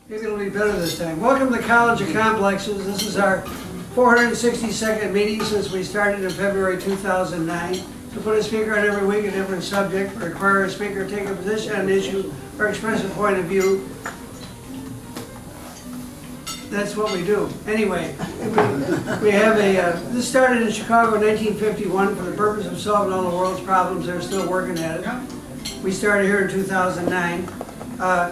Maybe it'll be better this time. Welcome to College of Complexes. This is our 462nd meeting since we started in February 2009. To put a speaker on every week, a different subject, require a speaker to take a position on an issue or express a point of view. That's what we do. Anyway, we have this started in Chicago in 1951 for the purpose of solving all the world's problems. They're still working at it. We started here in 2009.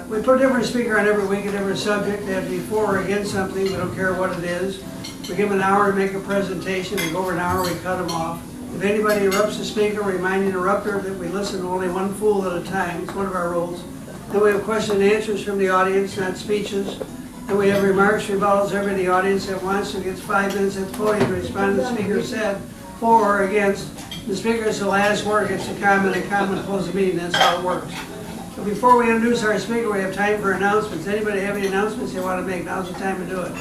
We put a different speaker on every week, a different subject. They have to be for or against something. We don't care what it is. We give them an hour to make a presentation. We go over an hour, we cut them off. If anybody interrupts the speaker, remind the interrupter that we listen to only one fool at a time. It's one of our rules. Then we have question and answers from the audience, not speeches. Then we have remarks, rebuttals. Everybody in the audience that wants to gets 5 minutes at the podium to respond to the speaker said, for or against. The speaker is the last word, gets a comment, and comment close the meeting. That's how it works. So before we introduce our speaker, we have time for announcements. Anybody have any announcements they want to make? Now's the time to do it.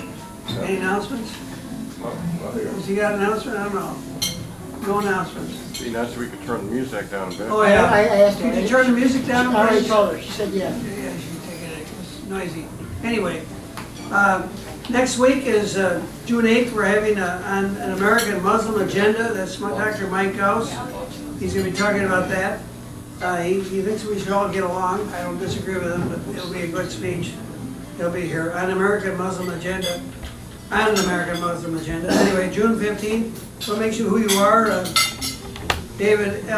Any announcements? Has he got an announcement? I don't know. No announcements. It'd be nice if we could turn the music down a bit. Oh, yeah. I asked her. Could you turn the music down? I already told her. She said yeah. Yeah, she can take it. It's noisy. Anyway, next week is June 8th. We're having on an American Muslim agenda. That's Dr. Mike Gauss. He's going to be talking about that. He thinks we should all get along. I don't disagree with him, but it'll be a good speech. He'll be here on American Muslim agenda. On an American Muslim agenda. Anyway, June 15th. What makes you who you are? David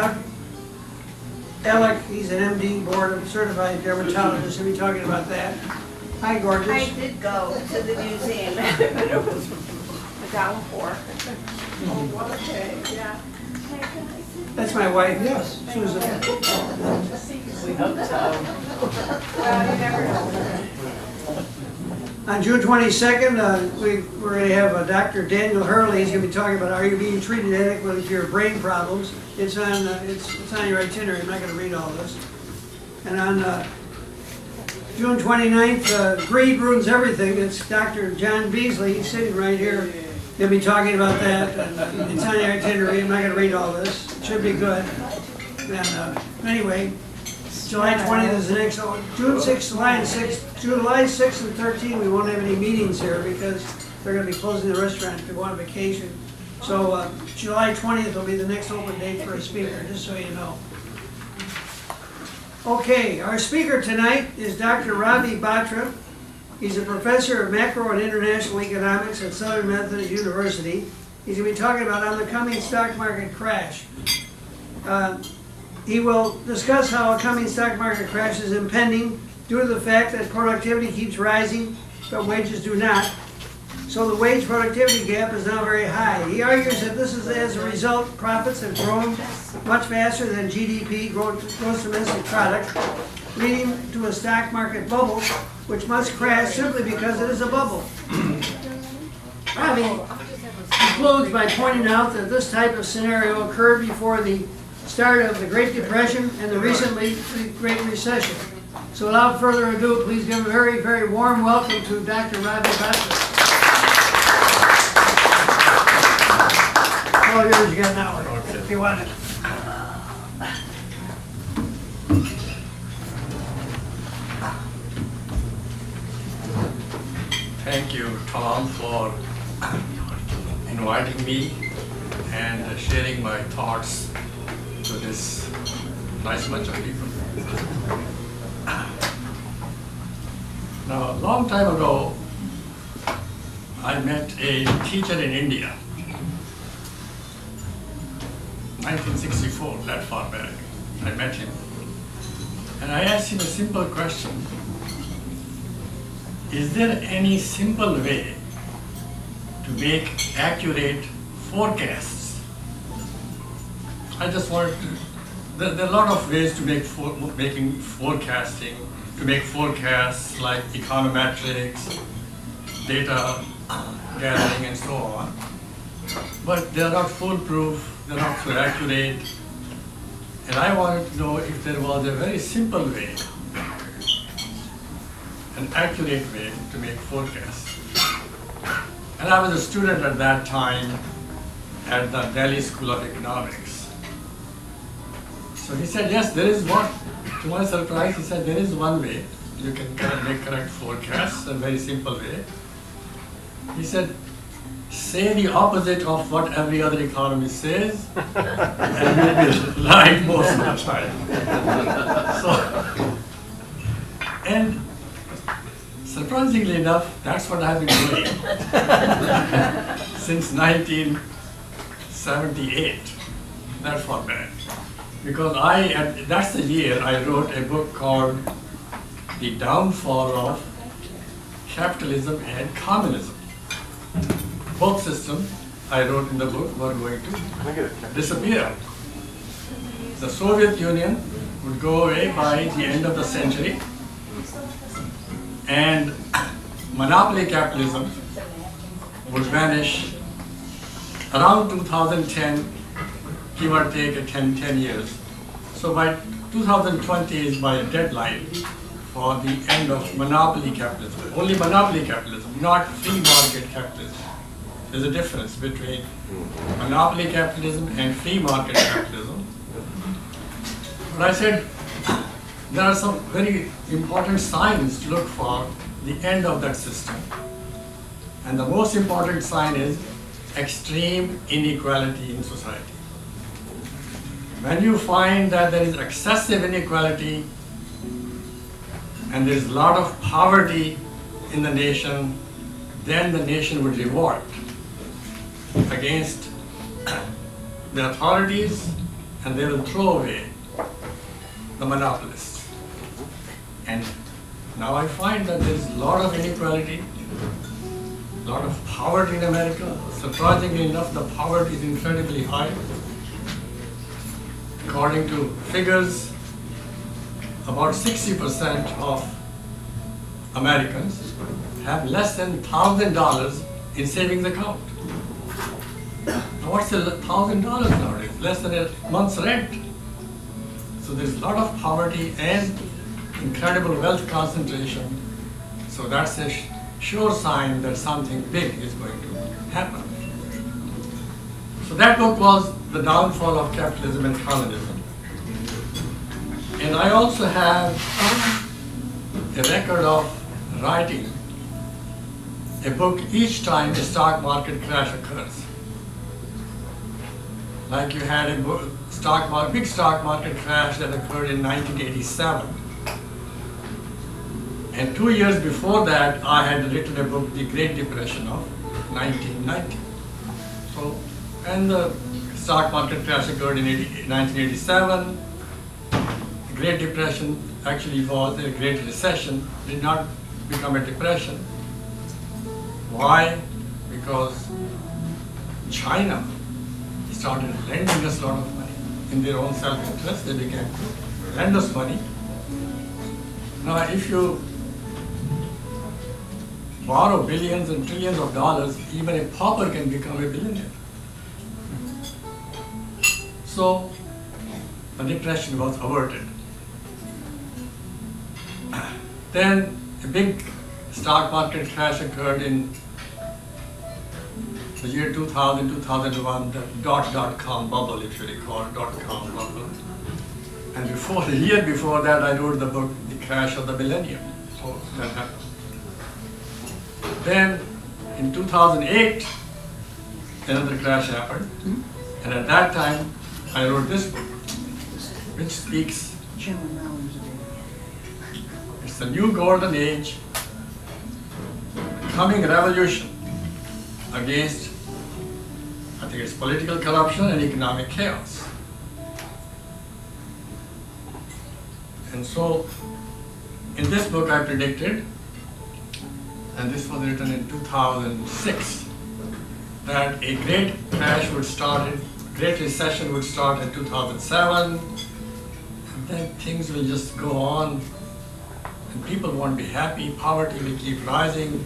Alec, he's an MD, board of certified dermatologist. He'll be talking about that. Hi, gorgeous. I did go to the museum, but it was a downpour. Oh, what a day, yeah. That's my wife. Yes. Susan. We hope so. Well, you never know. On June 22nd, we're going to have Dr. Daniel Hurley. He's going to be talking about are you being treated adequately for your brain problems. It's on your itinerary. I'm not going to read all this. And on June 29th, Greed Ruins Everything. It's Dr. John Beasley. He's sitting right here. He'll be talking about that. And it's on your itinerary. I'm not going to read all this. It should be good. And anyway, July 20th is the next, June 6th, July 6th, July 6th and 13th, we won't have any meetings here because they're going to be closing the restaurant to go on vacation. So July 20th will be the next open date for a speaker, just so you know. Okay, our speaker tonight is Dr. Ravi Batra. He's a professor of macro and international economics at Southern Methodist University. He's going to be talking about on the coming stock market crash. He will discuss how a coming stock market crash is impending due to the fact that productivity keeps rising, but wages do not. So the wage productivity gap is now very high. He argues that this is as a result, profits have grown much faster than GDP, gross domestic product, leading to a stock market bubble, which must crash simply because it is a bubble. Ravi concludes by pointing out that this type of scenario occurred before the start of the Great Depression and the recently Great Recession. So without further ado, please give a very, very warm welcome to Dr. Ravi Batra. All yours, you got an hour if you want it. Thank you, Tom, for inviting me and sharing my thoughts to this nice bunch of people. Now, a long time ago, I met a teacher in India, 1964, that far back. I met him. And I asked him a simple question. Is there any simple way to make accurate forecasts? I just wanted to, there are a lot of ways to make forecasting, to make forecasts like econometrics, data gathering and so on. But they're not foolproof, they're not so accurate. And I wanted to know if there was a very simple way, an accurate way to make forecasts. And I was a student at that time at the Delhi School of Economics. So he said, yes, there is one. To my surprise, he said, there is one way. you can make correct forecasts, a very simple way. He said, say the opposite of what every other economist says, and you'll be right most of the time. So, and surprisingly enough, that's what I've been doing since 1978. That's not bad. Because that's the year I wrote a book called The Downfall of Capitalism and Communism. Both systems I wrote in the book were going to disappear. The Soviet Union would go away by the end of the century, and monopoly capitalism would vanish around 2010, give or take 10 years. So by 2020 is my deadline for the end of monopoly capitalism. Only monopoly capitalism, not free market capitalism. There's a difference between monopoly capitalism and free market capitalism. But I said there are some very important signs to look for the end of that system. And the most important sign is extreme inequality in society. When you find that there is excessive inequality and there is a lot of poverty in the nation, then the nation would revolt against the authorities and they will throw away the monopolists. And now I find that there is a lot of inequality, a lot of poverty in America. Surprisingly enough, the poverty is incredibly high. According to figures, about 60% of Americans have less than $1,000 in savings account. Now what's $1,000 nowadays? Less than a month's rent. So there's a lot of poverty and incredible wealth concentration. So that's a sure sign that something big is going to happen. So that book was The Downfall of Capitalism and Communism. And I also have a record of writing a book each time a stock market crash occurs. Like you had a big stock market crash that occurred in 1987. And 2 years before that, I had written a book, The Great Depression of 1990. So, and the stock market crash occurred in 1987. The Great Depression actually was a Great Recession, did not become a depression. Why? Because China started lending us a lot of money. In their own self-interest, they began to lend us money. Now, if you borrow billions and trillions of dollars, even a pauper can become a billionaire. So, the depression was averted. Then a big stock market crash occurred in the year 2000, 2001, the dot-com bubble, if you recall, dot-com bubble. And a year before that, I wrote the book, The Crash of the Millennium. So that happened. Then, in 2008, another crash happened. And at that time, I wrote this book, which speaks, it's the new golden age, coming revolution against, I think it's political corruption and economic chaos. And so, in this book I predicted, and this was written in 2006, that a great crash would start, Great Recession would start in 2007, and then things will just go on, and people won't be happy, poverty will keep rising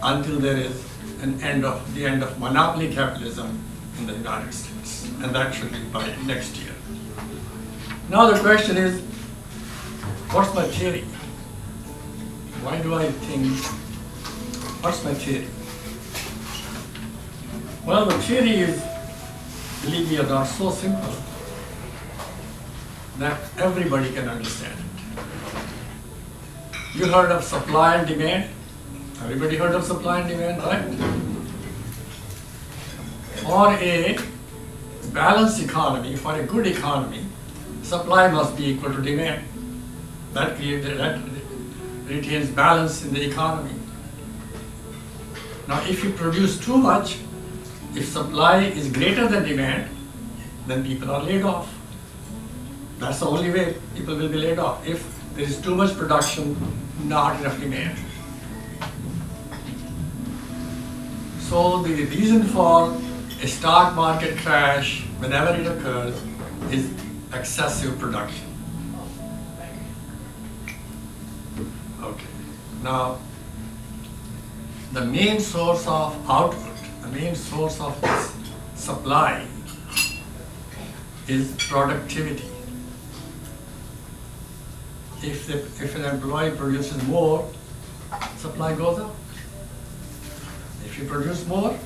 until there is the end of monopoly capitalism in the United States, and that should be by next year. Now the question is, what's my theory? Why do I think, what's my theory? Well, the theory is, believe me or not, so simple that everybody can understand it. You heard of supply and demand? Everybody heard of supply and demand, right? For a balanced economy, for a good economy, supply must be equal to demand. That retains balance in the economy. Now, if you produce too much, if supply is greater than demand, then people are laid off. That's the only way people will be laid off, if there is too much production, not enough demand. So the reason for a stock market crash, whenever it occurs, is excessive production. Okay. Now, the main source of output, the main source of this supply is productivity. If an employee produces more, supply goes up. If you produce more,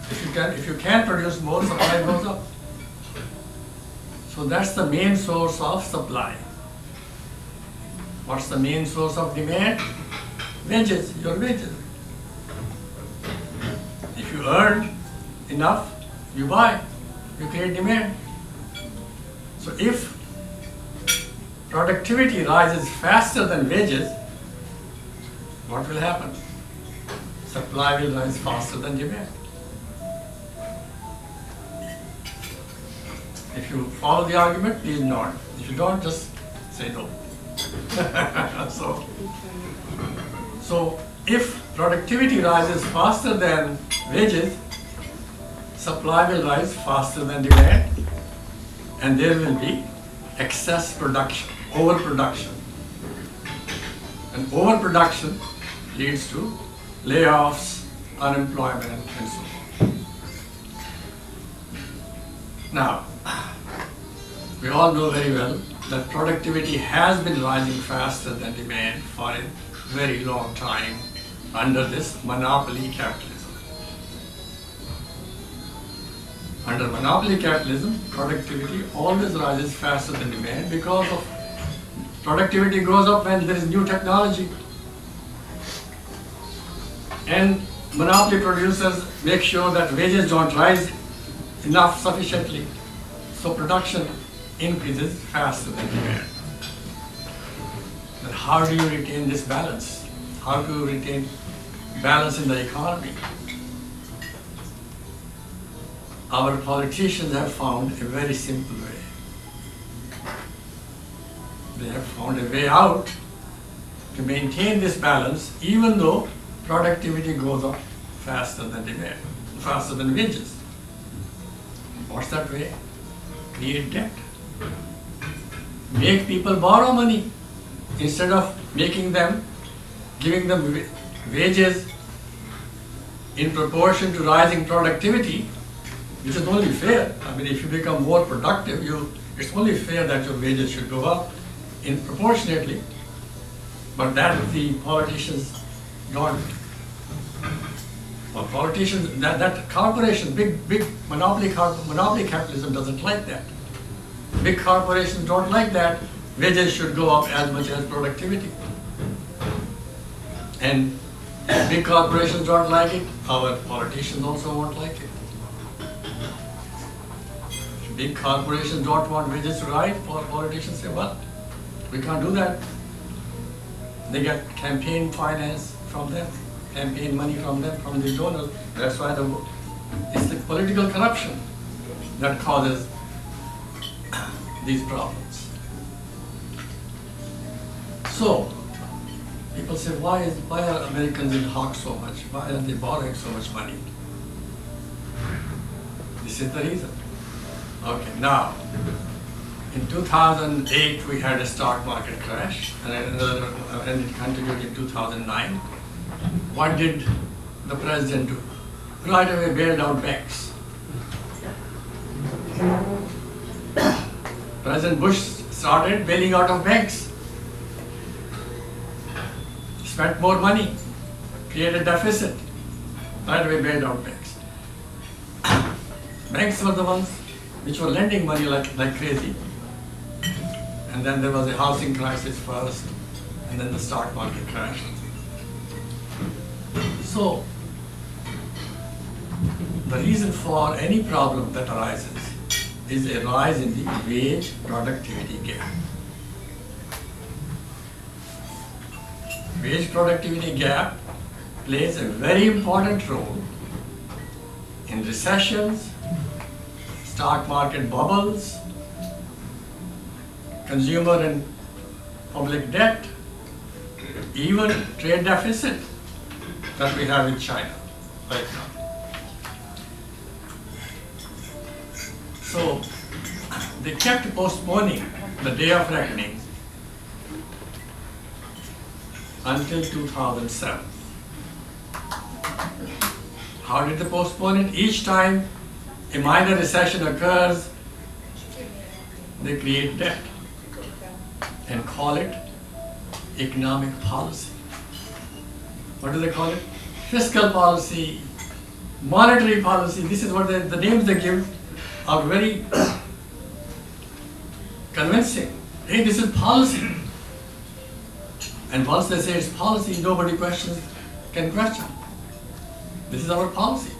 if you can produce more, supply goes up. So that's the main source of supply. What's the main source of demand? Wages, your wages. If you earn enough, you buy, you create demand. So if productivity rises faster than wages, what will happen? Supply will rise faster than demand. If you follow the argument, please nod. If you don't, just say no. So if productivity rises faster than wages, supply will rise faster than demand, and there will be excess production, overproduction. And overproduction leads to layoffs, unemployment, and so on. Now, we all know very well that productivity has been rising faster than demand for a very long time under this monopoly capitalism. Under monopoly capitalism, productivity always rises faster than demand because of productivity goes up when there is new technology. And monopoly producers make sure that wages don't rise enough sufficiently. So production increases faster than demand. But how do you retain this balance? How do you retain balance in the economy? Our politicians have found a very simple way. They have found a way out to maintain this balance even though productivity goes up faster than demand, faster than wages. What's that way? Create debt. Make people borrow money instead of giving them wages in proportion to rising productivity, which is only fair. I mean, if you become more productive, it's only fair that your wages should go up in proportionately, but that the politicians don't. Well, politicians, that corporation, big monopoly capitalism doesn't like that. Big corporations don't like that. Wages should go up as much as productivity. And if big corporations don't like it, our politicians also won't like it. If big corporations don't want wages to rise, politicians say, well, we can't do that. They get campaign finance from them, campaign money from them, from the donors. That's why it's the political corruption that causes these problems. So, people say, why are Americans in hock so much? Why are they borrowing so much money? This is the reason. Okay, now, in 2008 we had a stock market crash, and it continued in 2009. What did the president do? Right away bailed out banks. President Bush started bailing out of banks. Spent more money, created deficit, right away bailed out banks. Banks were the ones which were lending money like crazy. And then there was a housing crisis first, and then the stock market crashed. So, the reason for any problem that arises is a rise in the wage productivity gap. Wage productivity gap plays a very important role in recessions, stock market bubbles, consumer and public debt, even trade deficit that we have with China right now. So they kept postponing the day of reckoning until 2007. How did they postpone it? Each time a minor recession occurs, they create debt and call it economic policy. What do they call it? Fiscal policy, monetary policy. This is what the names they give are very convincing. Hey, this is policy. And once they say it's policy, nobody can question. This is our policy.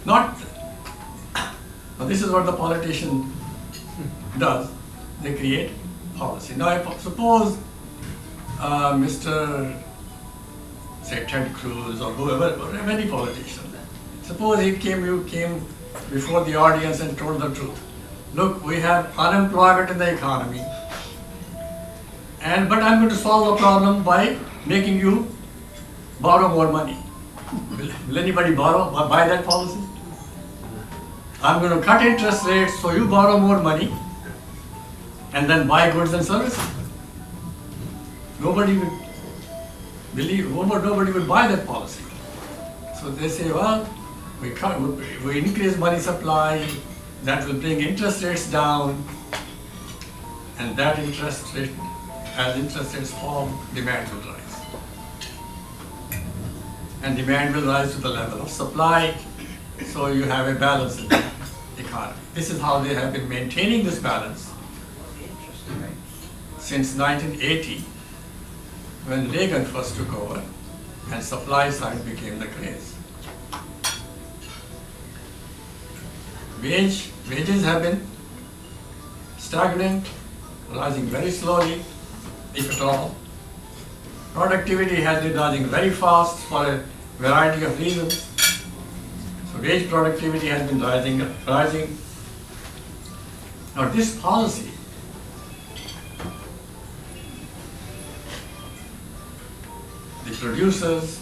Not, but this is what the politician does. They create policy. Now, if, suppose Mr. say Ted Cruz or whoever, or any politician, suppose you came before the audience and told the truth. Look, we have unemployment in the economy, but I'm going to solve the problem by making you borrow more money. Will anybody buy that policy? I'm going to cut interest rates so you borrow more money and then buy goods and services. Nobody would believe, nobody would buy that policy. So they say, well, we increase money supply, that will bring interest rates down, and that interest rate, as interest rates fall, demand will rise. And demand will rise to the level of supply, so you have a balance in the economy. This is how they have been maintaining this balance since 1980, when Reagan first took over and supply side became the craze. Wages have been stagnant, rising very slowly, if at all. Productivity has been rising very fast for a variety of reasons. So wage productivity has been rising. Now this policy the producers,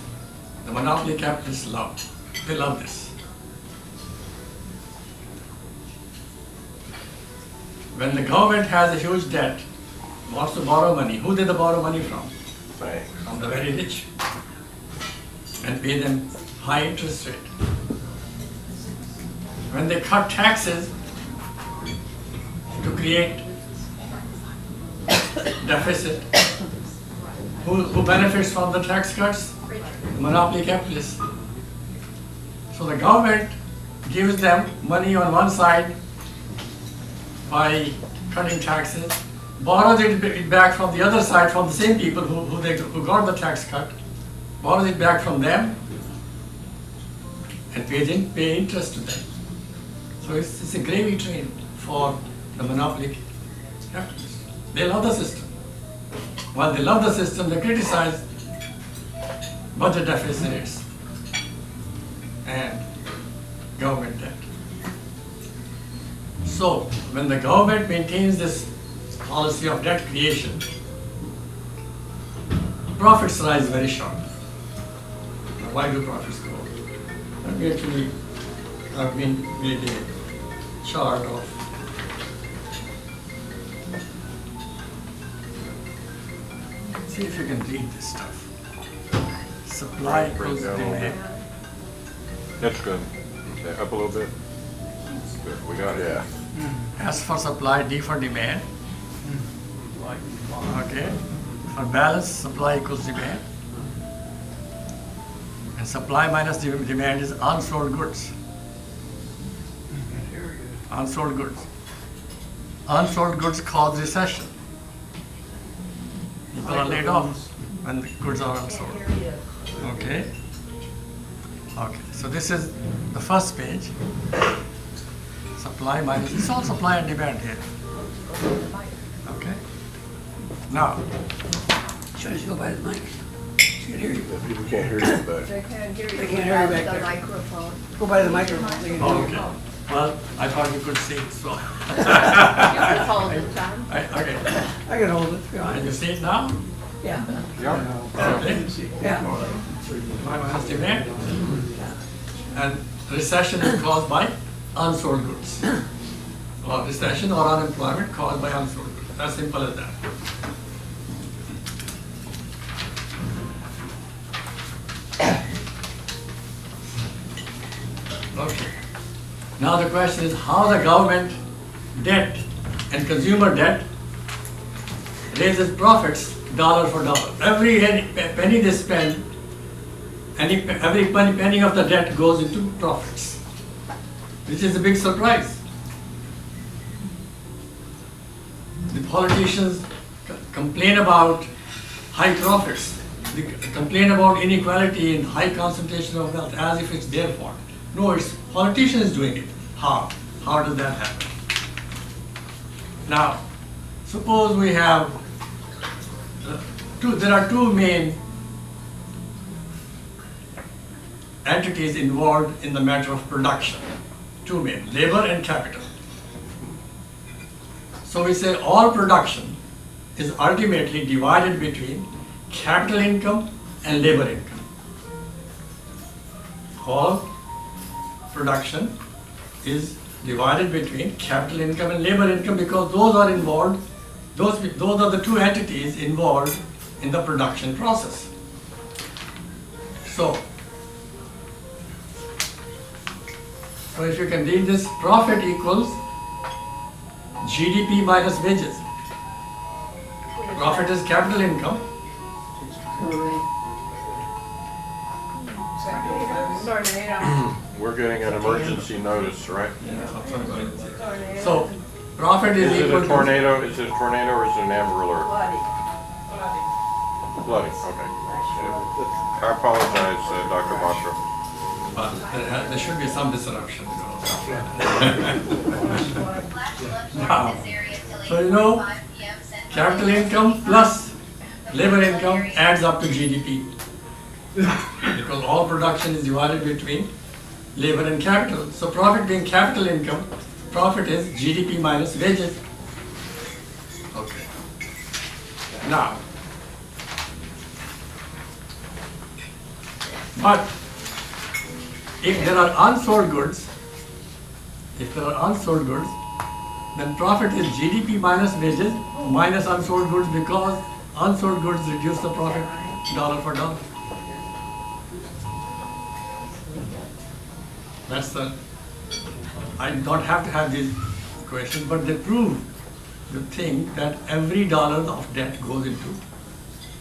the monopoly capitalists love. They love this. When the government has a huge debt, wants to borrow money, who did they borrow money from? Banks. From the very rich, and pay them high interest rate. When they cut taxes to create deficit, who benefits from the tax cuts? The monopoly capitalists. So the government gives them money on one side by cutting taxes, borrows it back from the other side from the same people who got the tax cut, borrows it back from them and pay interest to them. So it's a gravy train for the monopoly capitalists. They love the system. While they love the system, they criticize budget deficits and government debt. So, when the government maintains this policy of debt creation, profits rise very sharply. Now, why do profits go up? Let me actually, I've made a chart of see if you can read this stuff. Supply equals demand. That's good. Okay, up a little bit. Good. We got it. Yeah. S for supply, D for demand. Okay. For balance, supply equals demand. And supply minus demand is unsold goods. Unsold goods. Unsold goods cause recession. People are laid off. when the goods are unsold. Okay? Okay, so this is the first page. Supply minus, it's all supply and demand here. Okay? Now, Should I just go by the mic? She can hear you. People can't hear you back. They can't hear you They can't hear you without back the there. microphone. Go by the microphone. They can hear you. okay. Well, I thought you could see it, so. You can hold it, John. Okay, I can hold it. if you want. can you see it now? Yeah. Okay. Yeah. Supply minus demand. And recession is caused by unsold goods. Or recession or unemployment caused by unsold goods. As simple as that. Okay. Now the question is how the government debt and consumer debt raises profits dollar for dollar. Every penny they spend, every penny of the debt goes into profits, which is a big surprise. The politicians complain about high profits. They complain about inequality and high concentration of wealth as if it's their fault. No, it's politicians doing it. How? How does that happen? Now, suppose we have there are two main entities involved in the matter of production. Two main, labor and capital. So we say all production is ultimately divided between capital income and labor income. All production is divided between capital income and labor income because those are involved, those are the two entities involved in the production process. So if you can read this, profit equals GDP minus wages. Profit is capital income. Tornado. We're getting an emergency notice, right? Tornado. So profit is Is it equal a to tornado? Is it a tornado or is it an Amber Alert? Flooding, okay. I apologize, Dr. Batra. There should be some disruption. Now, So you know, capital income plus labor income adds up to GDP. Because all production is divided between labor and capital. So profit being capital income, profit is GDP minus wages. Okay. Now, but if there are unsold goods, then profit is GDP minus wages minus unsold goods because unsold goods reduce the profit dollar for dollar. That's the, I don't have to have these equations, but they prove the thing that every dollar of debt goes into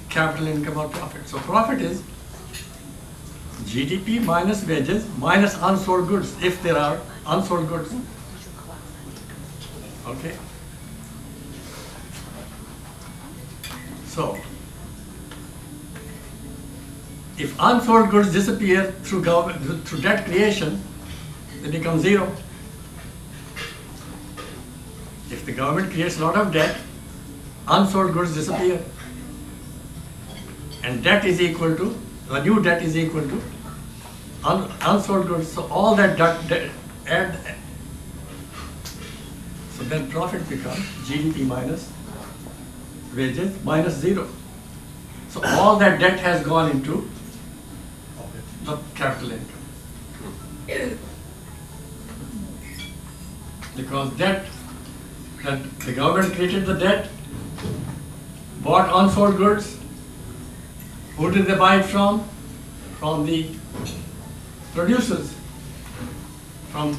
capital income or profit. So profit is GDP minus wages minus unsold goods, if there are unsold goods. Okay? So, if unsold goods disappear through debt creation, they become zero. If the government creates a lot of debt, unsold goods disappear. And debt is equal to, the new debt is equal to unsold goods. So all that debt add. So then profit becomes GDP minus wages minus zero. So all that debt has gone into the capital income. Because debt, that the government created the debt, bought unsold goods. Who did they buy it from? From the producers, from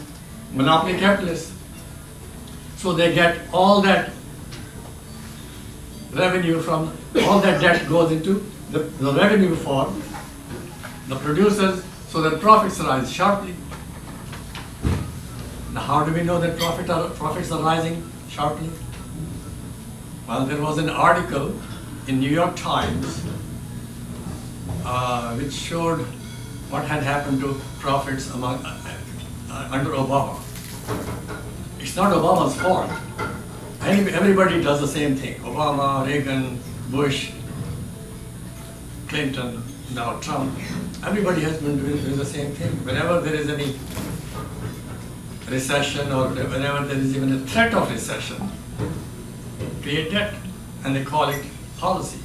monopoly capitalists. So they get all that revenue from, all that debt goes into the revenue for the producers, so that profits rise sharply. Now how do we know that profits are rising sharply? Well, there was an article in New York Times which showed what had happened to profits among under Obama. It's not Obama's fault. Everybody does the same thing. Obama, Reagan, Bush, Clinton, now Trump. Everybody has been doing the same thing. Whenever there is any recession or whenever there is even a threat of recession, create debt, and they call it policy.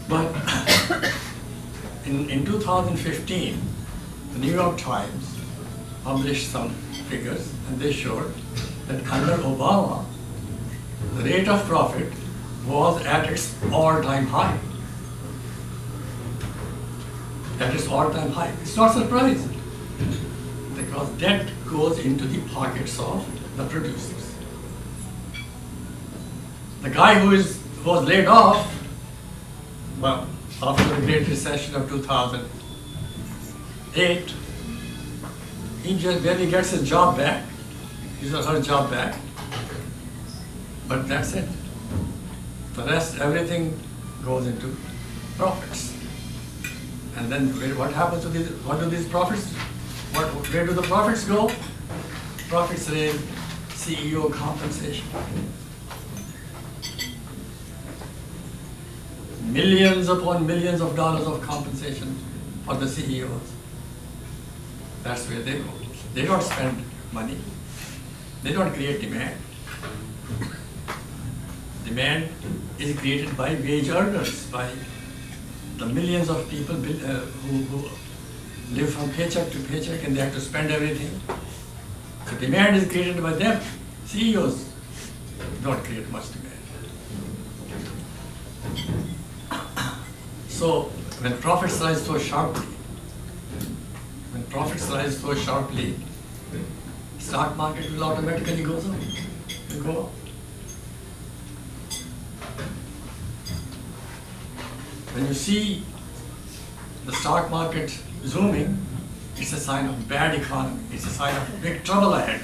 But in 2015, the New York Times published some figures, and they showed that under Obama, the rate of profit was at its all-time high. At its all-time high. It's not surprising, because debt goes into the pockets of the producers. The guy who was laid off, well, after the Great Recession of 2008, he just barely gets his job back, his or her job back, but that's it. The rest, everything goes into profits. And then what happens to these, what do these profits, where do the profits go? Profits raise CEO compensation. Millions upon millions of dollars of compensation for the CEOs. That's where they go. They don't spend money. They don't create demand. Demand is created by wage earners, by the millions of people who live from paycheck to paycheck and they have to spend everything. So demand is created by them. CEOs don't create much demand. So when profits rise so sharply, stock market will automatically go up. Will go up. When you see the stock market zooming, it's a sign of bad economy. It's a sign of big trouble ahead,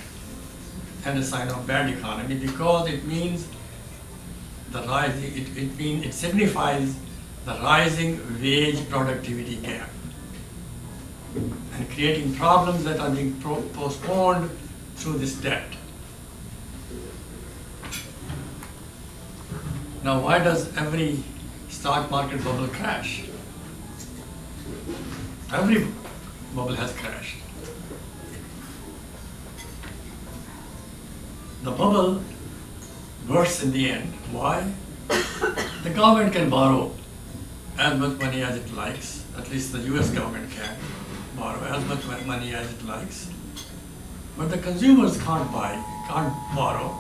and a sign of bad economy, because it means the rising. It signifies the rising wage productivity gap and creating problems that are being postponed through this debt. Now, why does every stock market bubble crash? Every bubble has crashed. The bubble bursts in the end. Why? The government can borrow as much money as it likes. At least the US government can borrow as much money as it likes. But the consumers can't borrow.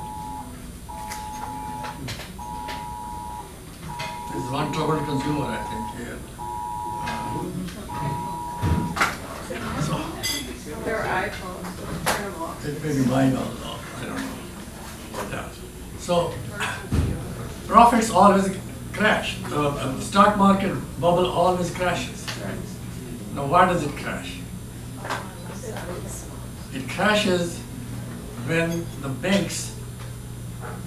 There's one troubled consumer, I think, here. So, Their iPhones, turn them off. it may be mine also, I don't know. Yeah. So, profits always crash. The stock market bubble always crashes. Now, why does it crash? It crashes when the banks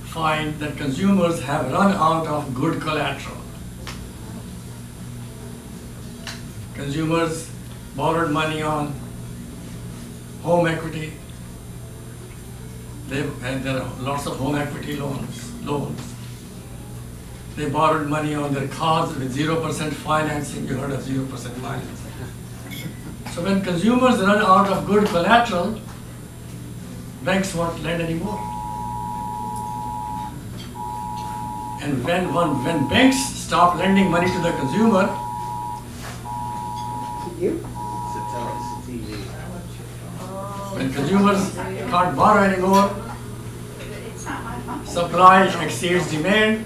find that consumers have run out of good collateral. Consumers borrowed money on home equity. And there are lots of home equity loans. They borrowed money on their cars with 0% financing. You heard of 0% financing. So when consumers run out of good collateral, banks won't lend anymore. And when banks stop lending money to the consumer, when consumers can't borrow anymore, supply exceeds demand,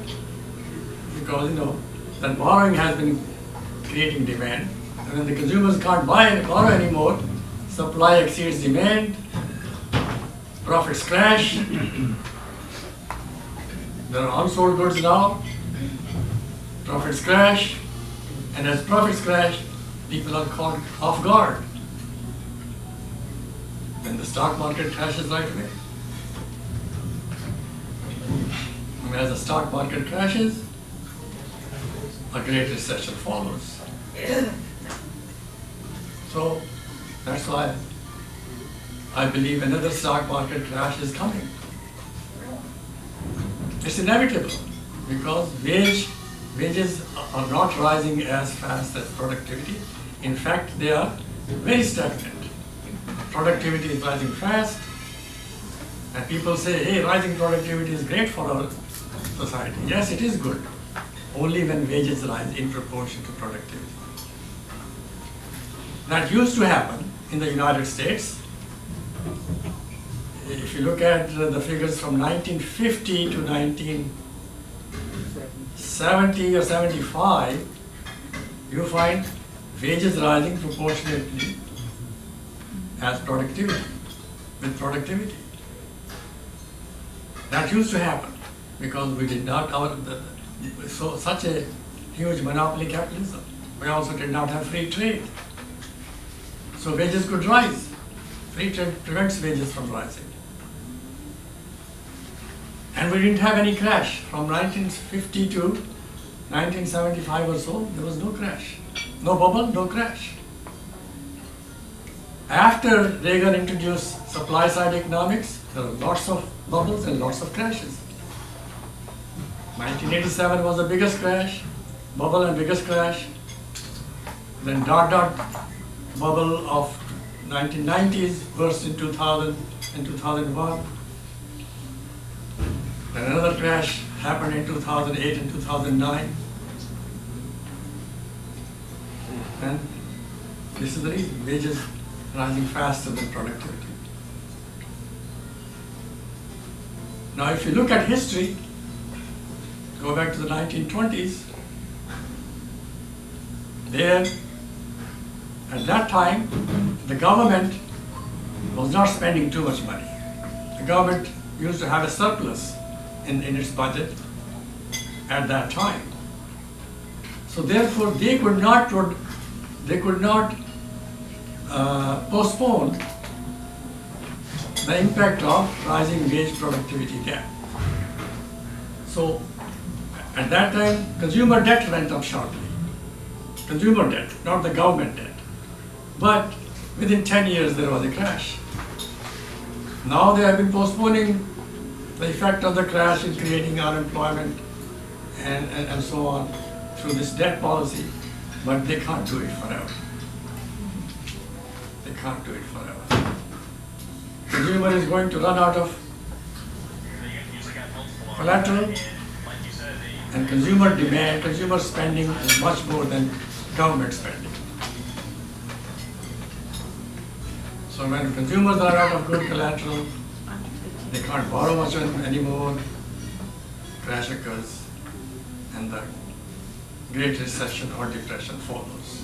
because that borrowing has been creating demand. And when the consumers can't borrow anymore, supply exceeds demand, profits crash. There are unsold goods now, profits crash, and as profits crash, people are caught off guard. When the stock market crashes right away. And as the stock market crashes, a Great Recession follows. So that's why I believe another stock market crash is coming. It's inevitable because wages are not rising as fast as productivity. In fact, they are very stagnant. Productivity is rising fast, and people say, hey, rising productivity is great for our society. Yes, it is good, only when wages rise in proportion to productivity. That used to happen in the United States. If you look at the figures from 1950 to 1970 or 75, you find wages rising proportionately as productivity, with productivity. That used to happen because we did not such a huge monopoly capitalism. We also did not have free trade. So wages could rise. Free trade prevents wages from rising. And we didn't have any crash. From 1950 to 1975 or so, there was no crash. No bubble, no crash. After Reagan introduced supply-side economics, there were lots of bubbles and lots of crashes. 1987 was the biggest crash, bubble and biggest crash. Then dot bubble of 1990s burst in 2000 and 2001. Then another crash happened in 2008 and 2009. And this is the reason, wages rising faster than productivity. Now if you look at history, go back to the 1920s, there, at that time, the government was not spending too much money. The government used to have a surplus in its budget at that time. So therefore, they could not postpone the impact of rising wage productivity gap. So at that time, consumer debt went up sharply. Consumer debt, not the government debt. But within 10 years, there was a crash. Now they have been postponing the effect of the crash in creating unemployment and so on through this debt policy, but they can't do it forever. They can't do it forever. Consumer is going to run out of collateral, and consumer demand, consumer spending is much more than government spending. So when consumers are out of good collateral, they can't borrow much anymore, crash occurs, and the Great Recession or Depression follows.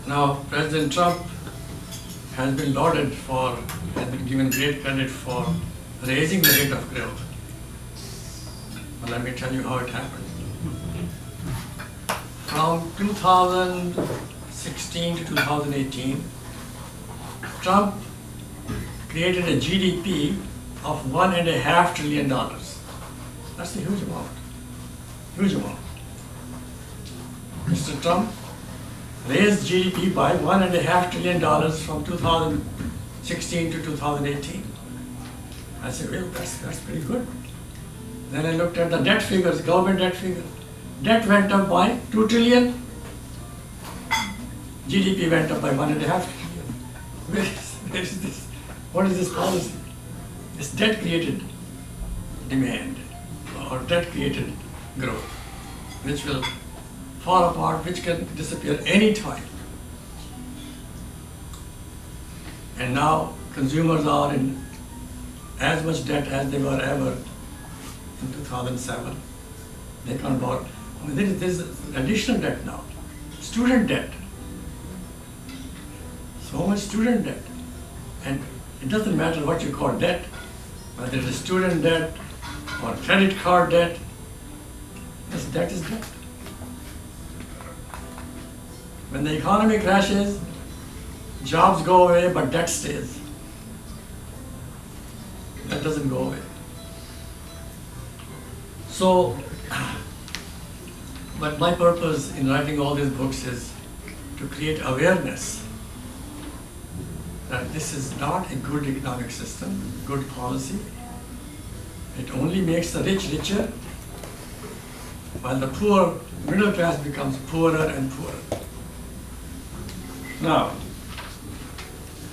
Now, President Trump has been lauded has been given great credit for raising the rate of growth. But let me tell you how it happened. From 2016 to 2018, Trump created a GDP of $1.5 trillion. That's a huge amount. Huge amount. Mr. Trump raised GDP by $1.5 trillion from 2016 to 2018. I said, well, that's pretty good. Then I looked at the debt figures, government debt figures. Debt went up by 2 trillion. GDP went up by 1.5 trillion. Where is this? What is this policy? This debt created demand or debt created growth, which will fall apart, which can disappear any time. And now consumers are in as much debt as they were ever in 2007. They can't borrow. I mean, there's additional debt now. Student debt. So much student debt. And it doesn't matter what you call debt, whether it is student debt or credit card debt. This debt is debt. When the economy crashes, jobs go away, but debt stays. That doesn't go away. So But my purpose in writing all these books is to create awareness that this is not a good economic system, good policy. It only makes the rich richer, while the poor middle class becomes poorer and poorer. Now,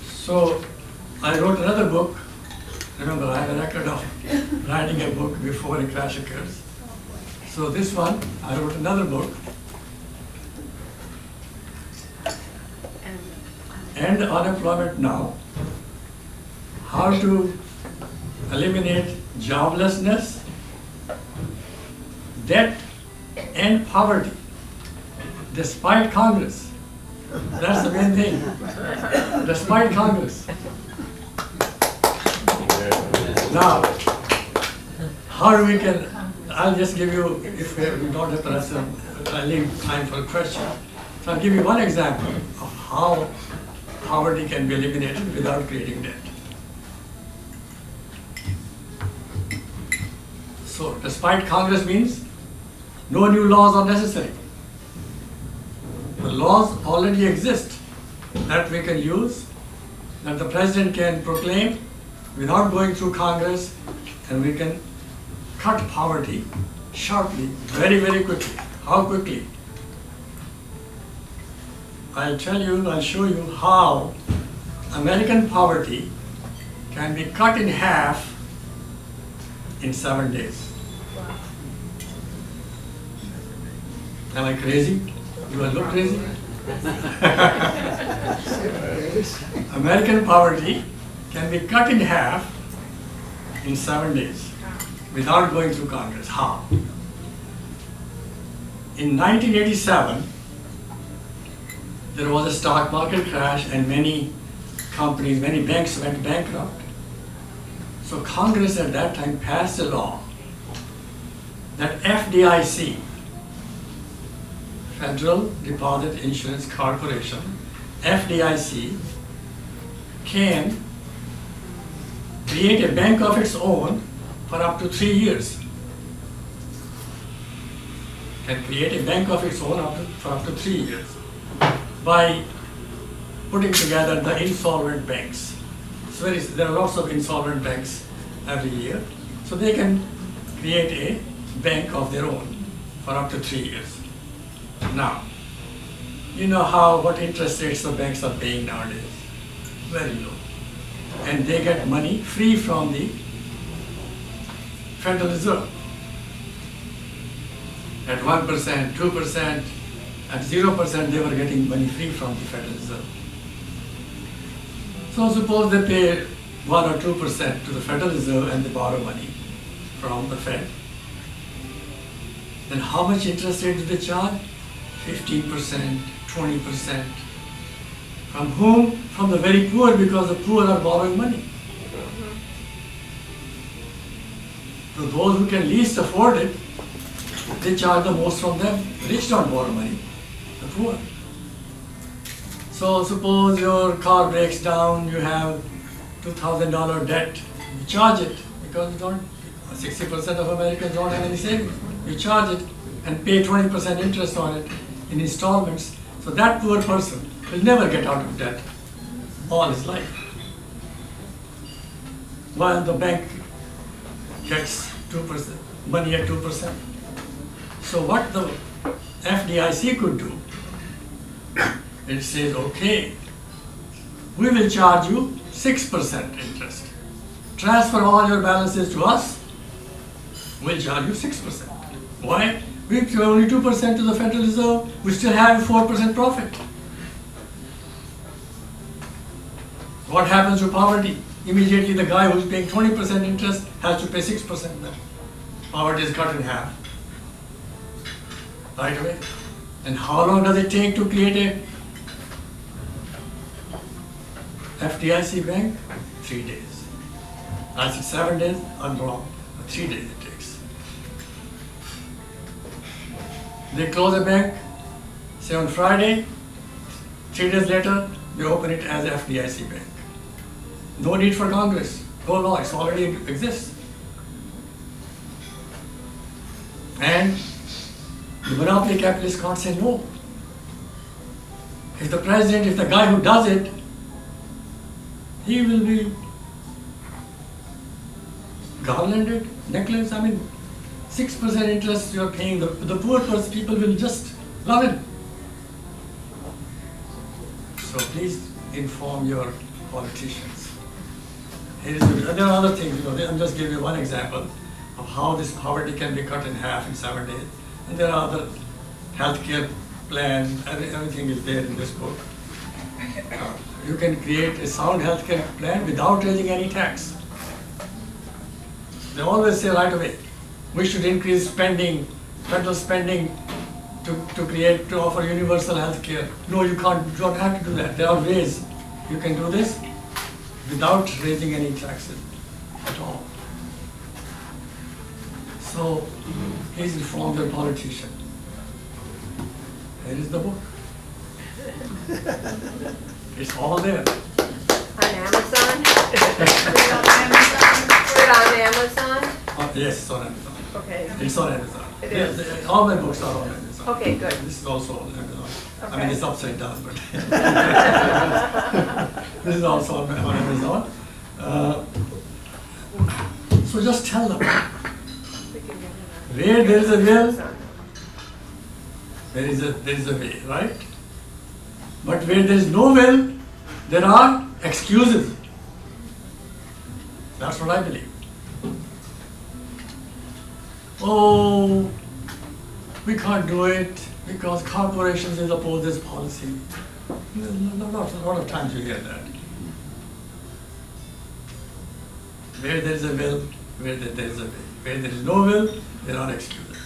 so I wrote another book. Remember, I have a record of writing a book before a crash occurs. So this one, I wrote another book, End Unemployment Now, How to Eliminate Joblessness, Debt, and Poverty, despite Congress. That's the main thing, despite Congress. Now, how do we can, I'll just give you, if we don't have the rest of, I leave time for a question. So I'll give you one example of how poverty can be eliminated without creating debt. So despite Congress means no new laws are necessary. The laws already exist that we can use, that the president can proclaim without going through Congress, and we can cut poverty sharply, very, very quickly. How quickly? I'll tell you, I'll show you how American poverty can be cut in half in 7 days. Am I crazy? Do I look crazy? American poverty can be cut in half in 7 days without going through Congress. How? In 1987, there was a stock market crash and many companies, many banks went bankrupt. So Congress at that time passed a law that FDIC, Federal Deposit Insurance Corporation, FDIC, can create a bank of its own for up to 3 years. Can create a bank of its own for up to 3 years by putting together the insolvent banks. So there are lots of insolvent banks every year. So they can create a bank of their own for up to 3 years. Now, you know what interest rates the banks are paying nowadays? Very low. And they get money free from the Federal Reserve. At 1%, 2%, at 0% they were getting money free from the Federal Reserve. So suppose they pay 1 or 2% to the Federal Reserve and they borrow money from the Fed. Then how much interest rate do they charge? 15%, 20%. From whom? From the very poor, because the poor are borrowing money. So those who can least afford it, they charge the most from them. The rich don't borrow money, the poor. So suppose your car breaks down, you have $2,000 debt, you charge it because you don't, 60% of Americans don't have any savings. You charge it and pay 20% interest on it in installments. So that poor person will never get out of debt all his life. While the bank gets 2%, money at 2%. So what the FDIC could do, it says, okay, we will charge you 6% interest. Transfer all your balances to us, we'll charge you 6%. Why? We pay only 2% to the Federal Reserve, we still have 4% profit. What happens to poverty? Immediately the guy who's paying 20% interest has to pay 6% then. Poverty is cut in half. Right away. And how long does it take to create a FDIC bank? 3 days. I said 7 days, I'm wrong. 3 days it takes. They close a bank, say on Friday, 3 days later, they open it as FDIC bank. No need for Congress, no law, it already exists. And The monopoly capitalist can't say no. If the president, if the guy who does it, he will be garlanded, necklace, 6% interest you are paying, the poor person, people will just love it. So please inform your politicians. There are other things, I'm just giving you one example of how this poverty can be cut in half in 7 days. And there are other healthcare plans, everything is there in this book. You can create a sound healthcare plan without raising any tax. They always say right away, we should increase spending, federal spending to offer universal health care. No, you don't have to do that. There are ways you can do this without raising any taxes at all. So please inform your politician. Here is the book. It's all there. On Amazon? Put it on Amazon? Yes, it's on Amazon. Okay. It's on Amazon. It is. All my books are on Amazon. Okay, good. This is also on Amazon. Okay. It's upside down, but this is also on Amazon. So just tell them, where there is a will, there is a way, right? But where there is no will, there are excuses. That's what I believe. Oh, we can't do it because corporations will oppose this policy. A lot of times you hear that. Where there is a will, where there is a way. Where there is no will, there are excuses.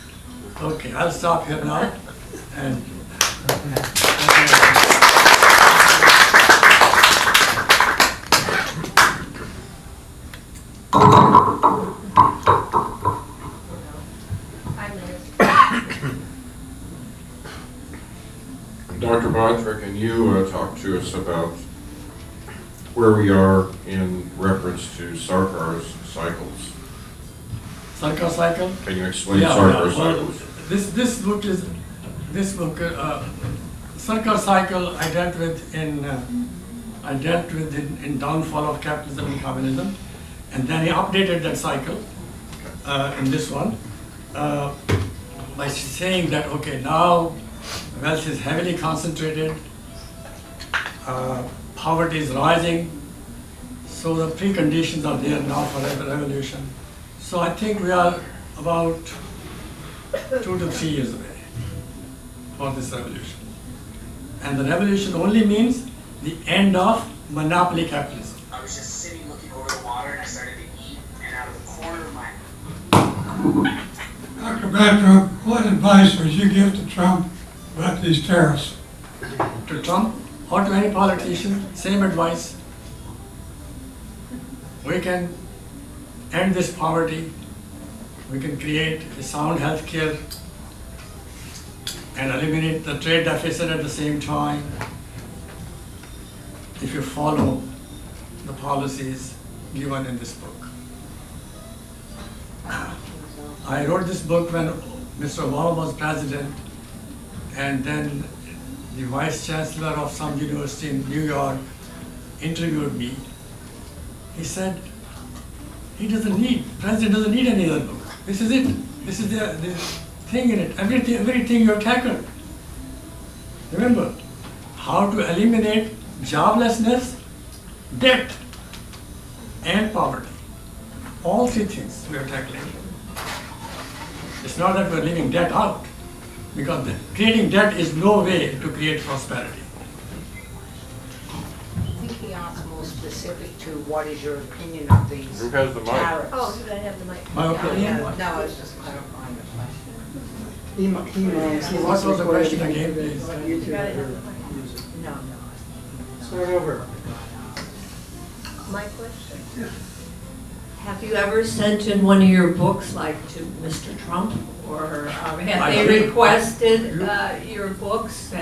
Okay, I'll stop here now. And Dr. Batra, can you talk to us about where we are in reference to Sarkar's cycles? Sarkar cycle? Can you explain Sarkar's Well, cycles? this book, Sarkar cycle I dealt with in Downfall of Capitalism and Communism, and then he updated that cycle in this one by saying that, okay, now wealth is heavily concentrated, poverty is rising, so the preconditions are there now for a revolution. So I think we are about 2 to 3 years away for this revolution. And the revolution only means the end of monopoly capitalism. I was just sitting looking over the water and I started to eat, and out of the corner of my Dr. Batra, what advice would you give to Trump about these tariffs? To Trump or to any politician, same advice. We can end this poverty, we can create a sound health care and eliminate the trade deficit at the same time if you follow the policies given in this book. I wrote this book when Mr. Obama was president, and then the vice chancellor of some university in New York interviewed me. He said, the president doesn't need any other book. This is it. This is the thing in it. Everything you have tackled. Remember, how to eliminate joblessness, debt, and poverty. All 3 things we are tackling. It's not that we're leaving debt out, because creating debt is no way to create prosperity. I think he asked more specific to what is your opinion of these Who has the mic? tariffs? Oh, did I have the mic? My opinion? No, I was just clarifying the question. What was the question again, please? You gotta have the mic. No. Start over. My question? Have you ever sent in one of your books, like to Mr. Trump, or have I they did. requested your books?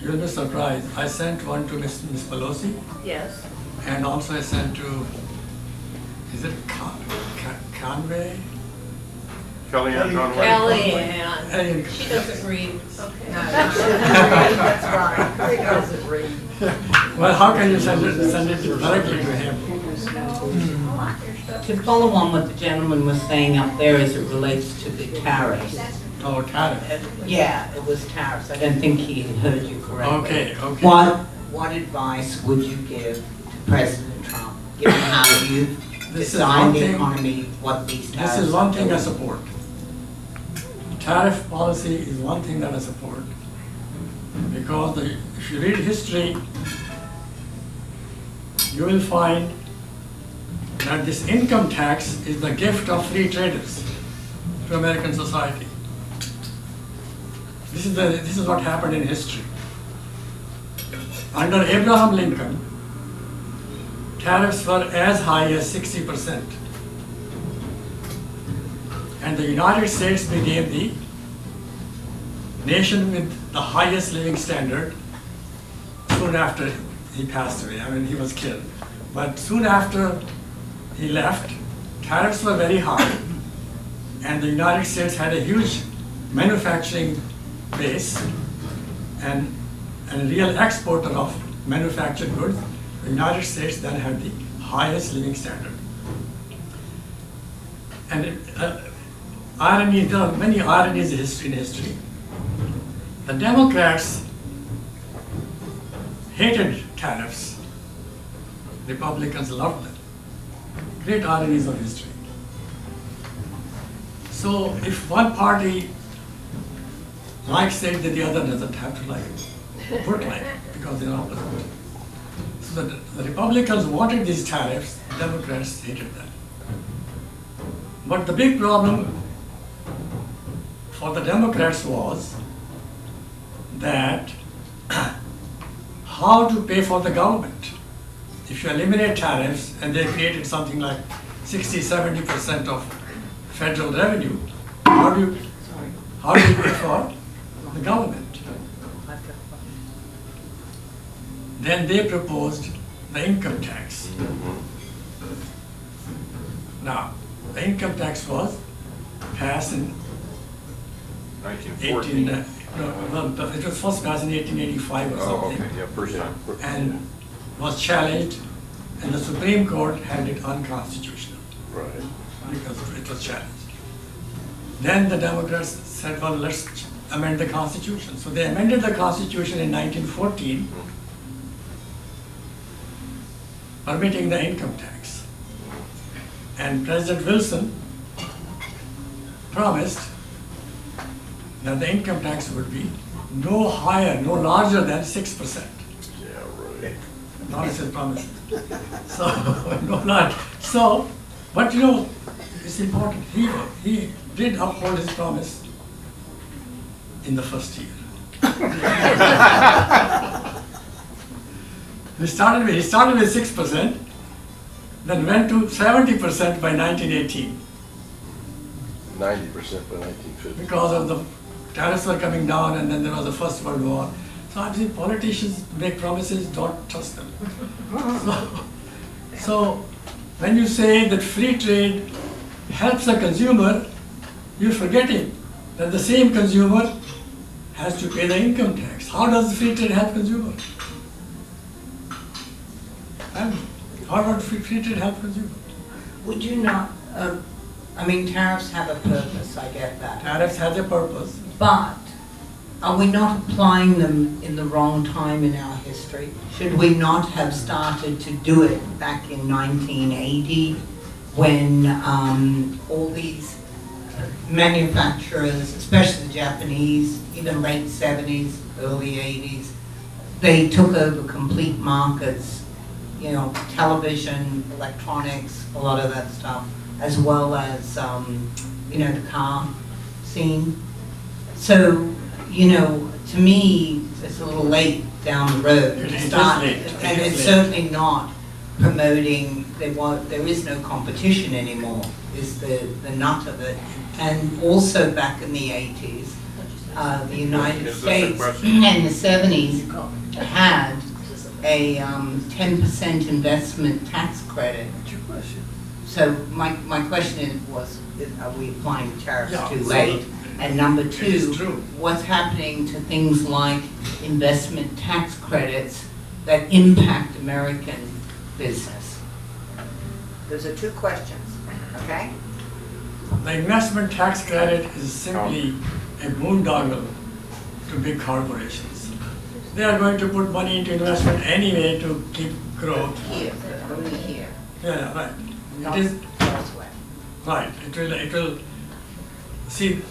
You'll be surprised. I sent one to Ms. Pelosi, Yes. and also I sent to, is it Conway? Kellyanne Conway. Kellyanne, she doesn't read. That's right. He doesn't read. Well, how can you send it directly to him? To follow on what the gentleman was saying up there as it relates to the tariffs. Oh, tariff. Yeah, it was tariffs. I don't think he heard you correctly. Okay. What advice would you give to President Trump, given how you This is designed one the thing- economy, what these tariffs This is one thing I are? support. Tariff policy is one thing that I support. Because if you read history, you will find that this income tax is the gift of free traders to American society. This is what happened in history. Under Abraham Lincoln, tariffs were as high as 60%. And the United States became the nation with the highest living standard soon after he passed away. I mean, he was killed. But soon after he left, tariffs were very high, and the United States had a huge manufacturing base and a real exporter of manufactured goods. The United States then had the highest living standard. And irony, there are many ironies in history. The Democrats hated tariffs. Republicans loved them. Great ironies of history. So if one party likes it, then the other doesn't have to like it, would like it, because they're opposite. So the Republicans wanted these tariffs, the Democrats hated them. But the big problem for the Democrats was that how to pay for the government. If you eliminate tariffs and they created something like 60-70% of federal revenue, how do you pay for the government? Then they proposed the income tax. Now, the income tax was passed in 1914. it was first passed in 1885 or Oh, something, okay, yeah, first time. and was challenged, and the Supreme Court held it unconstitutional Right. because it was challenged. Then the Democrats said, well, let's amend the Constitution. So they amended the Constitution in 1914, permitting the income tax. And President Wilson promised that the income tax would be no higher, no larger than 6%. Yeah, right. Now it's his promise. So, no, not. So, but you know, it's important. He did uphold his promise in the first year. He started with 6%, then went to 70% by 1918 90% by 1950. because of the tariffs were coming down, and then there was the First World War. So I think politicians make promises, don't trust them. So when you say that free trade helps the consumer, you're forgetting that the same consumer has to pay the income tax. How does free trade help consumer? And how does free trade help consumer? Would you not, I mean, tariffs have a purpose, I get that. Tariffs has a purpose. But are we not applying them in the wrong time in our history? Should we not have started to do it back in 1980 when all these manufacturers, especially the Japanese, even late 70s, early 80s, they took over complete markets, you know, television, electronics, a lot of that stuff, as well as, you know, the car scene. So, you know, to me, it's a little late down the road It to is start, late. and It is it's late. certainly not promoting, there is no competition anymore, is the nut of it. And also back in the 80s, the United Is this a States question? and the 70s had a 10% investment tax credit. So my question was, are we applying tariffs Yeah, too so late? And number it is two, true. what's happening to things like investment tax credits that impact American business? Those are two questions, okay? The investment tax credit is simply a boondoggle to big corporations. They are going to put money into investment anyway to keep growth. Here, only here, Yeah, right. not It is, elsewhere. right, it will, see,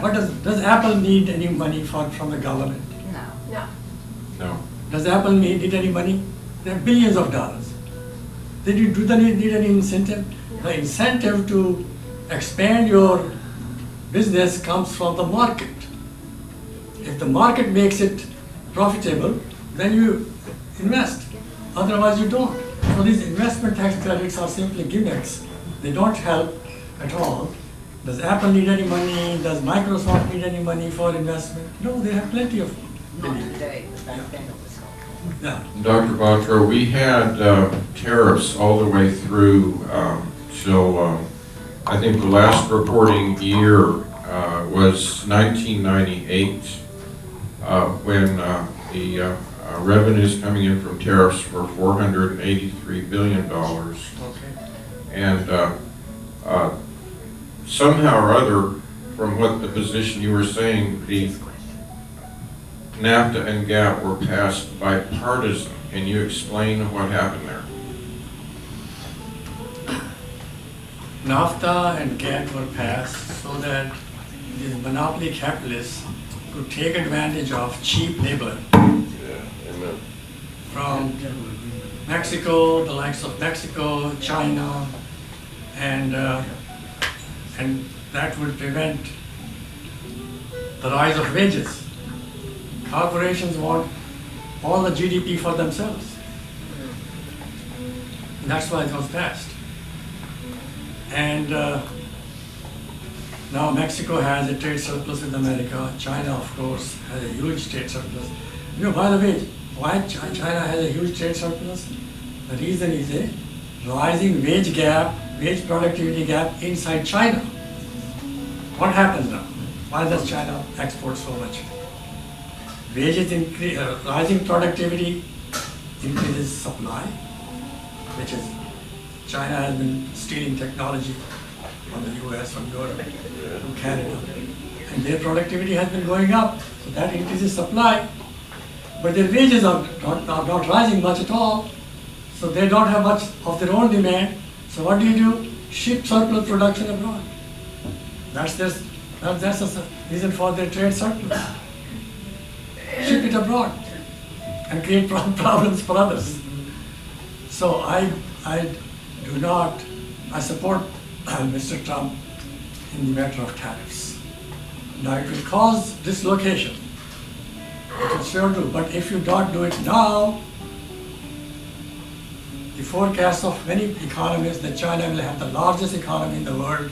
what does Apple need any money from the government? No. No. Does Apple need any money? They have billions of dollars. Do they need any incentive? The incentive to expand your business comes from the market. If the market makes it profitable, then you invest. Otherwise you don't. So these investment tax credits are simply gimmicks. They don't help at all. Does Apple need any money? Does Microsoft need any money for investment? No, they have plenty of Not money. today, but back then it was helpful. Yeah. Dr. Batra, we had tariffs all the way through till I think the last reporting year was 1998 when the revenues coming in from tariffs were $483 billion. Okay. And somehow or other, from what the position you were saying, the NAFTA and GATT were passed bipartisan. Can you explain what happened there? NAFTA and GATT were passed so that the monopoly capitalists could take advantage of cheap labor Yeah, amen. from Mexico, the likes of Mexico, China, and that would prevent the rise of wages. Corporations want all the GDP for themselves. And that's why it was passed. And now Mexico has a trade surplus with America. China, of course, has a huge trade surplus. You know, by the way, why China has a huge trade surplus? The reason is a rising wage gap, wage productivity gap inside China. What happens now? Why does China export so much? Wages increase, rising productivity increases supply, which is China has been stealing technology from the US, from Europe, from Canada, and their productivity has been going up, so that increases supply. But their wages are not rising much at all, so they don't have much of their own demand. So what do? Ship surplus production abroad. That's the reason for their trade surplus. Ship it abroad and create problems for others. So I support Mr. Trump in the matter of tariffs. Now it will cause dislocation. It will sure do. But if you don't do it now, the forecast of many economists that China will have the largest economy in the world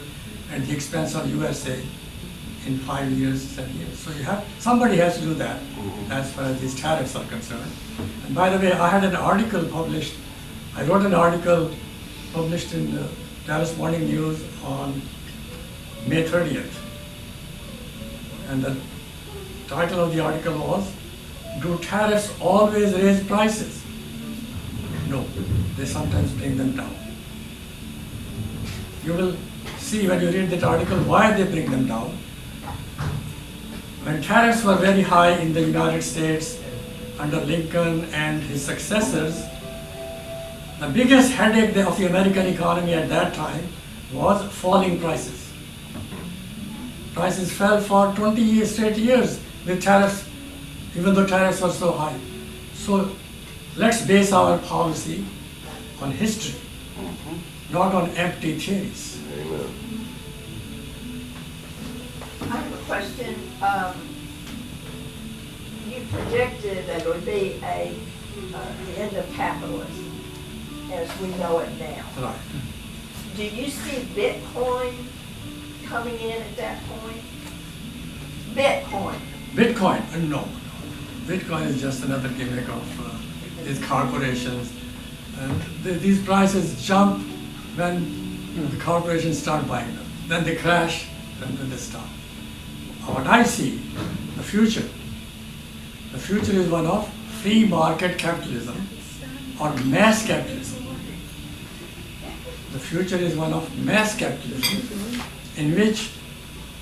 at the expense of USA in 5 years, 7 years. So somebody has to do that as far as these tariffs are concerned. And by the way, I had an article published. I wrote an article published in the Dallas Morning News on May 30th. And the title of the article was, "Do tariffs always raise prices?" No, they sometimes bring them down. You will see when you read that article why they bring them down. When tariffs were very high in the United States under Lincoln and his successors, the biggest headache of the American economy at that time was falling prices. Prices fell for 20 straight years with tariffs, even though tariffs were so high. So let's base our policy on history, not on empty theories. Amen. I have a question. You predicted that it would be the end of capitalism as we know it now. Right. Do you see Bitcoin coming in at that point? Bitcoin. Bitcoin, no. Bitcoin is just another gimmick of these corporations. And these prices jump when The corporations start buying them. Then they crash, and then they stop. What I see, the future is one of free market capitalism or mass capitalism. The future is one of mass capitalism in which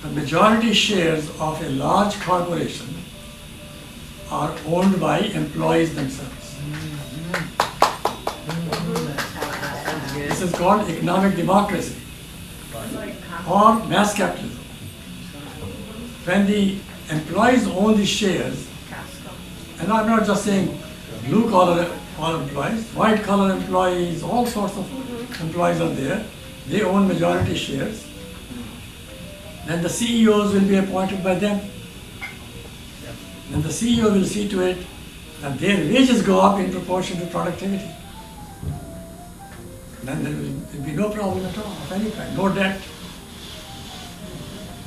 the majority shares of a large corporation are owned by employees themselves. This is called economic democracy or mass capitalism. When the employees own the shares, and I'm not just saying blue collar employees, white collar employees, all sorts of employees are there, they own majority shares, then the CEOs will be appointed by them. Then the CEO will see to it that their wages go up in proportion to productivity. Then there will be no problem at all of any kind, no debt.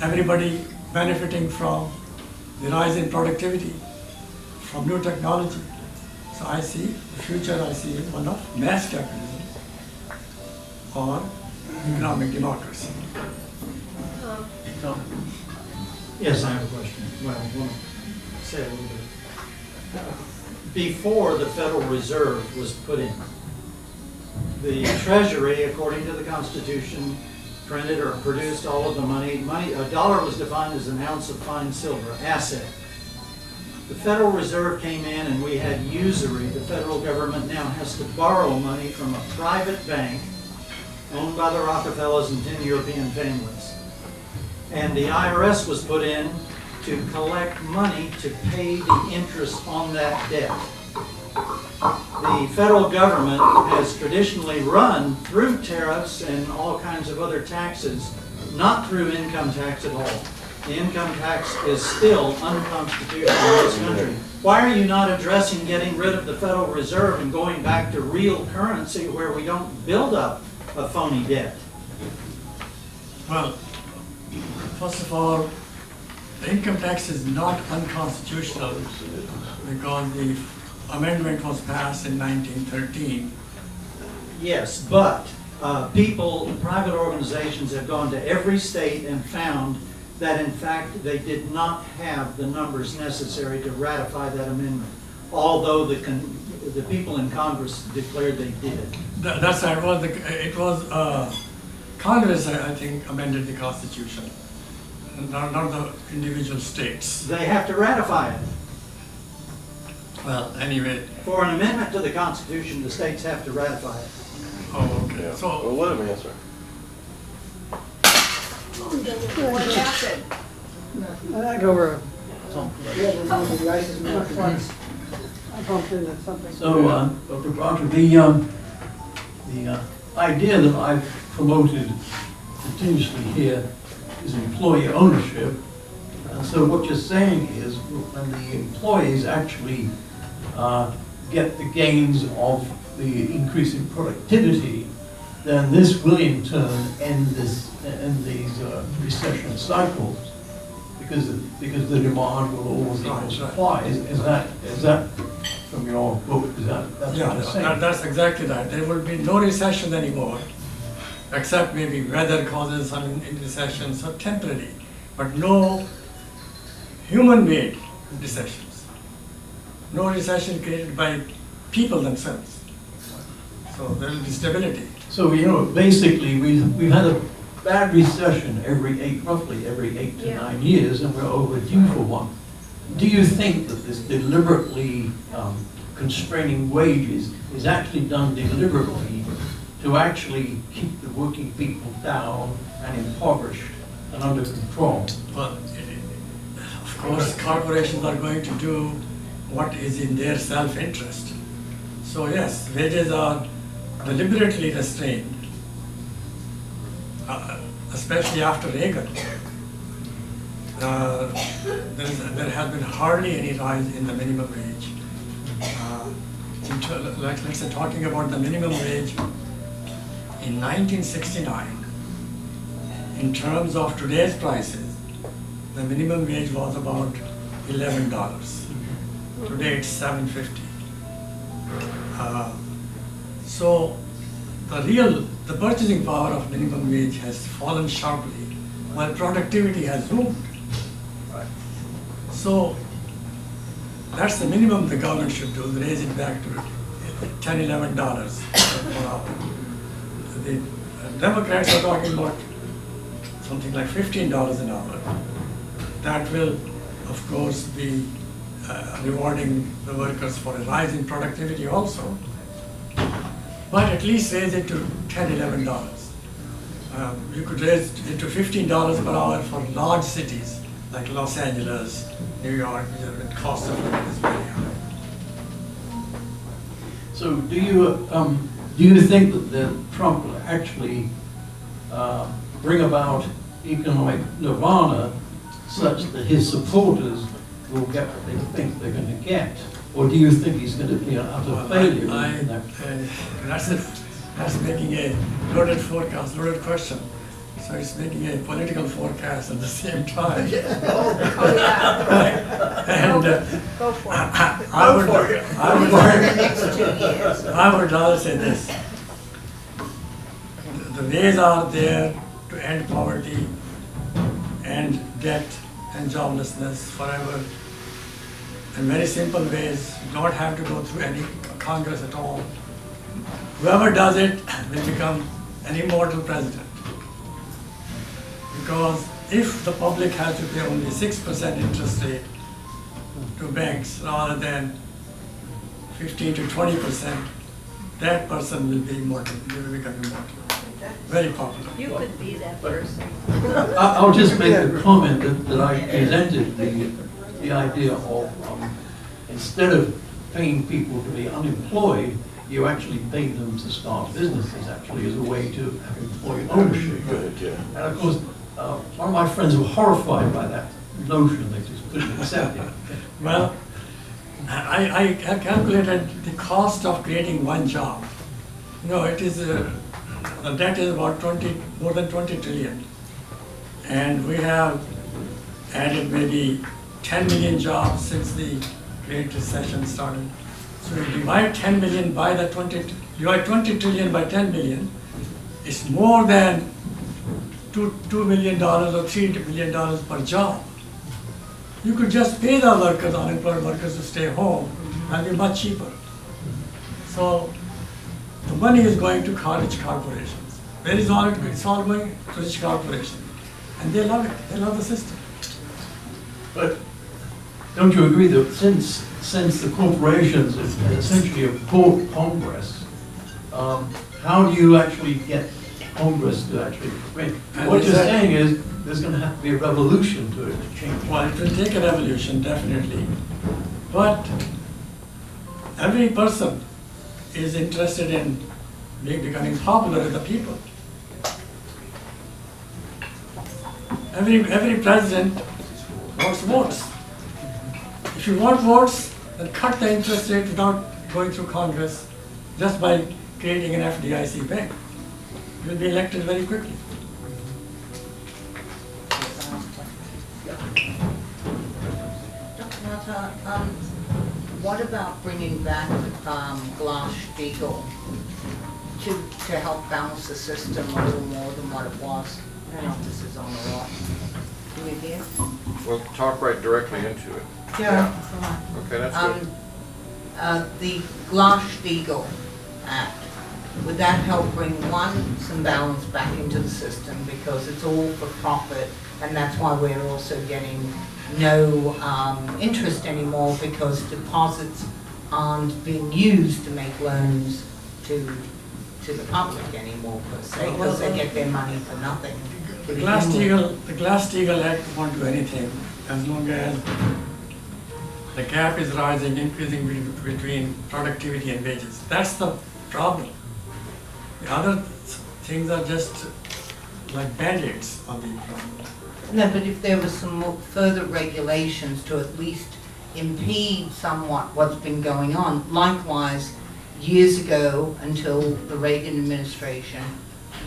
Everybody benefiting from the rise in productivity, from new technology. So I see the future, I see one of mass capitalism or economic democracy. Yes, I have a question. Well, I want to say a little bit. Before the Federal Reserve was put in, the Treasury, according to the Constitution, printed or produced all of the money. A dollar was defined as an ounce of fine silver, asset. The Federal Reserve came in and we had usury. The federal government now has to borrow money from a private bank owned by the Rockefellers and 10 European families. And the IRS was put in to collect money to pay the interest on that debt. The federal government has traditionally run through tariffs and all kinds of other taxes, not through income tax at all. The income tax is still unconstitutional in this country. Why are you not addressing getting rid of the Federal Reserve and going back to real currency where we don't build up a phony debt? Well, first of all, the income tax is not unconstitutional because the amendment was passed in 1913. Yes, but people, private organizations have gone to every state and found that in fact they did not have the numbers necessary to ratify that amendment, although the people in Congress declared they did. That's right. Well, it was Congress, I think, amended the Constitution, not the individual states. They have to ratify it. Well, anyway. For an amendment to the Constitution, the states have to ratify it. Oh, okay. Yeah. So, Well, let him answer. What happened? I go over. I bumped into something. So, Dr. Batra, the idea that I've promoted continuously here is employee ownership. And so what you're saying is when the employees actually get the gains of the increase in productivity, then this will in turn end these recession cycles because the demand will always equal supply. Is that from your book? That's yeah, what you're saying? that's exactly right. There will be no recession anymore, except maybe weather causes some recessions, so temporary, but no human-made recessions. No recession created by people themselves. So there will be stability. So, basically we've had a bad recession roughly every 8 to 9 years, and we're overdue for one. Do you think that this deliberately constraining wages is actually done deliberately to actually keep the working people down and impoverished and under control? Well, of course, corporations are going to do what is in their self-interest. So yes, wages are deliberately restrained, especially after Reagan. There has been hardly any rise in the minimum wage. Let's say talking about the minimum wage in 1969, in terms of today's prices, the minimum wage was about $11. Today it's $7.50. So the purchasing power of minimum wage has fallen sharply, while productivity has boomed. So that's the minimum the government should do, raise it back to $10, $11 per hour. The Democrats are talking about something like $15 an hour. That will, of course, be rewarding the workers for a rise in productivity also, but at least raise it to $10, $11. You could raise it to $15 per hour for large cities like Los Angeles, New York, where the cost of living is very high. So do you think that Trump will actually bring about economic nirvana such that his supporters will get what they think they're going to get? Or do you think he's going to be an utter failure? That's making a loaded forecast, loaded question. So it's making a political forecast at the same time. Oh, yeah. And Go for it. I The next 2 years. would rather say this. The ways are there to end poverty, end debt and joblessness forever. In very simple ways, you don't have to go through any Congress at all. Whoever does it will become an immortal president. Because if the public has to pay only 6% interest rate to banks rather than 15 to 20%, that person will be immortal, will become immortal. Very popular. You could be that person. I'll just make a comment that I presented the idea of instead of paying people to be unemployed, you actually pay them to start businesses actually as a way to have employee ownership. Good, yeah. And of course, one of my friends were horrified by that notion. They just couldn't accept it. Well, I have calculated the cost of creating one job. You know, it is, the debt is about more than 20 trillion. And we have added maybe 10 million jobs since the Great Recession started. So if you divide 10 million by the divide 20 trillion by 10 million, it's more than $2 million or $3 million per job. You could just pay the workers, unemployed workers, to stay home and be much cheaper. So the money is going to college corporations. Where is all it going? It's all going to rich corporations. And they love it. They love the system. But don't you agree that since the corporations essentially have bought Congress, how do you actually get Congress to actually, what you're saying is there's going to have to be a revolution to it to change. Well, it will take a revolution, definitely. But every person is interested in becoming popular with the people. Every president wants votes. If you want votes, then cut the interest rate without going through Congress, just by creating an FDIC bank. You'll be elected very quickly. Dr. Mata, what about bringing back Glass-Steagall to help balance the system a little more than what it was? I don't know if this is on a lot. Do we hear? Well, talk right directly into it. Yeah. Okay, that's good. The Glass-Steagall Act, would that help bring some balance back into the system, because it's all for profit, and that's why we're also getting no interest anymore, because deposits aren't being used to make loans to the public anymore per se, because they get their money for nothing. The Glass-Steagall Act won't do anything as long as the gap is rising, increasing between productivity and wages. That's the problem. The other things are just like band-aids on the problem. No, but if there was some more further regulations to at least impede somewhat what's been going on. Likewise, years ago, until the Reagan administration,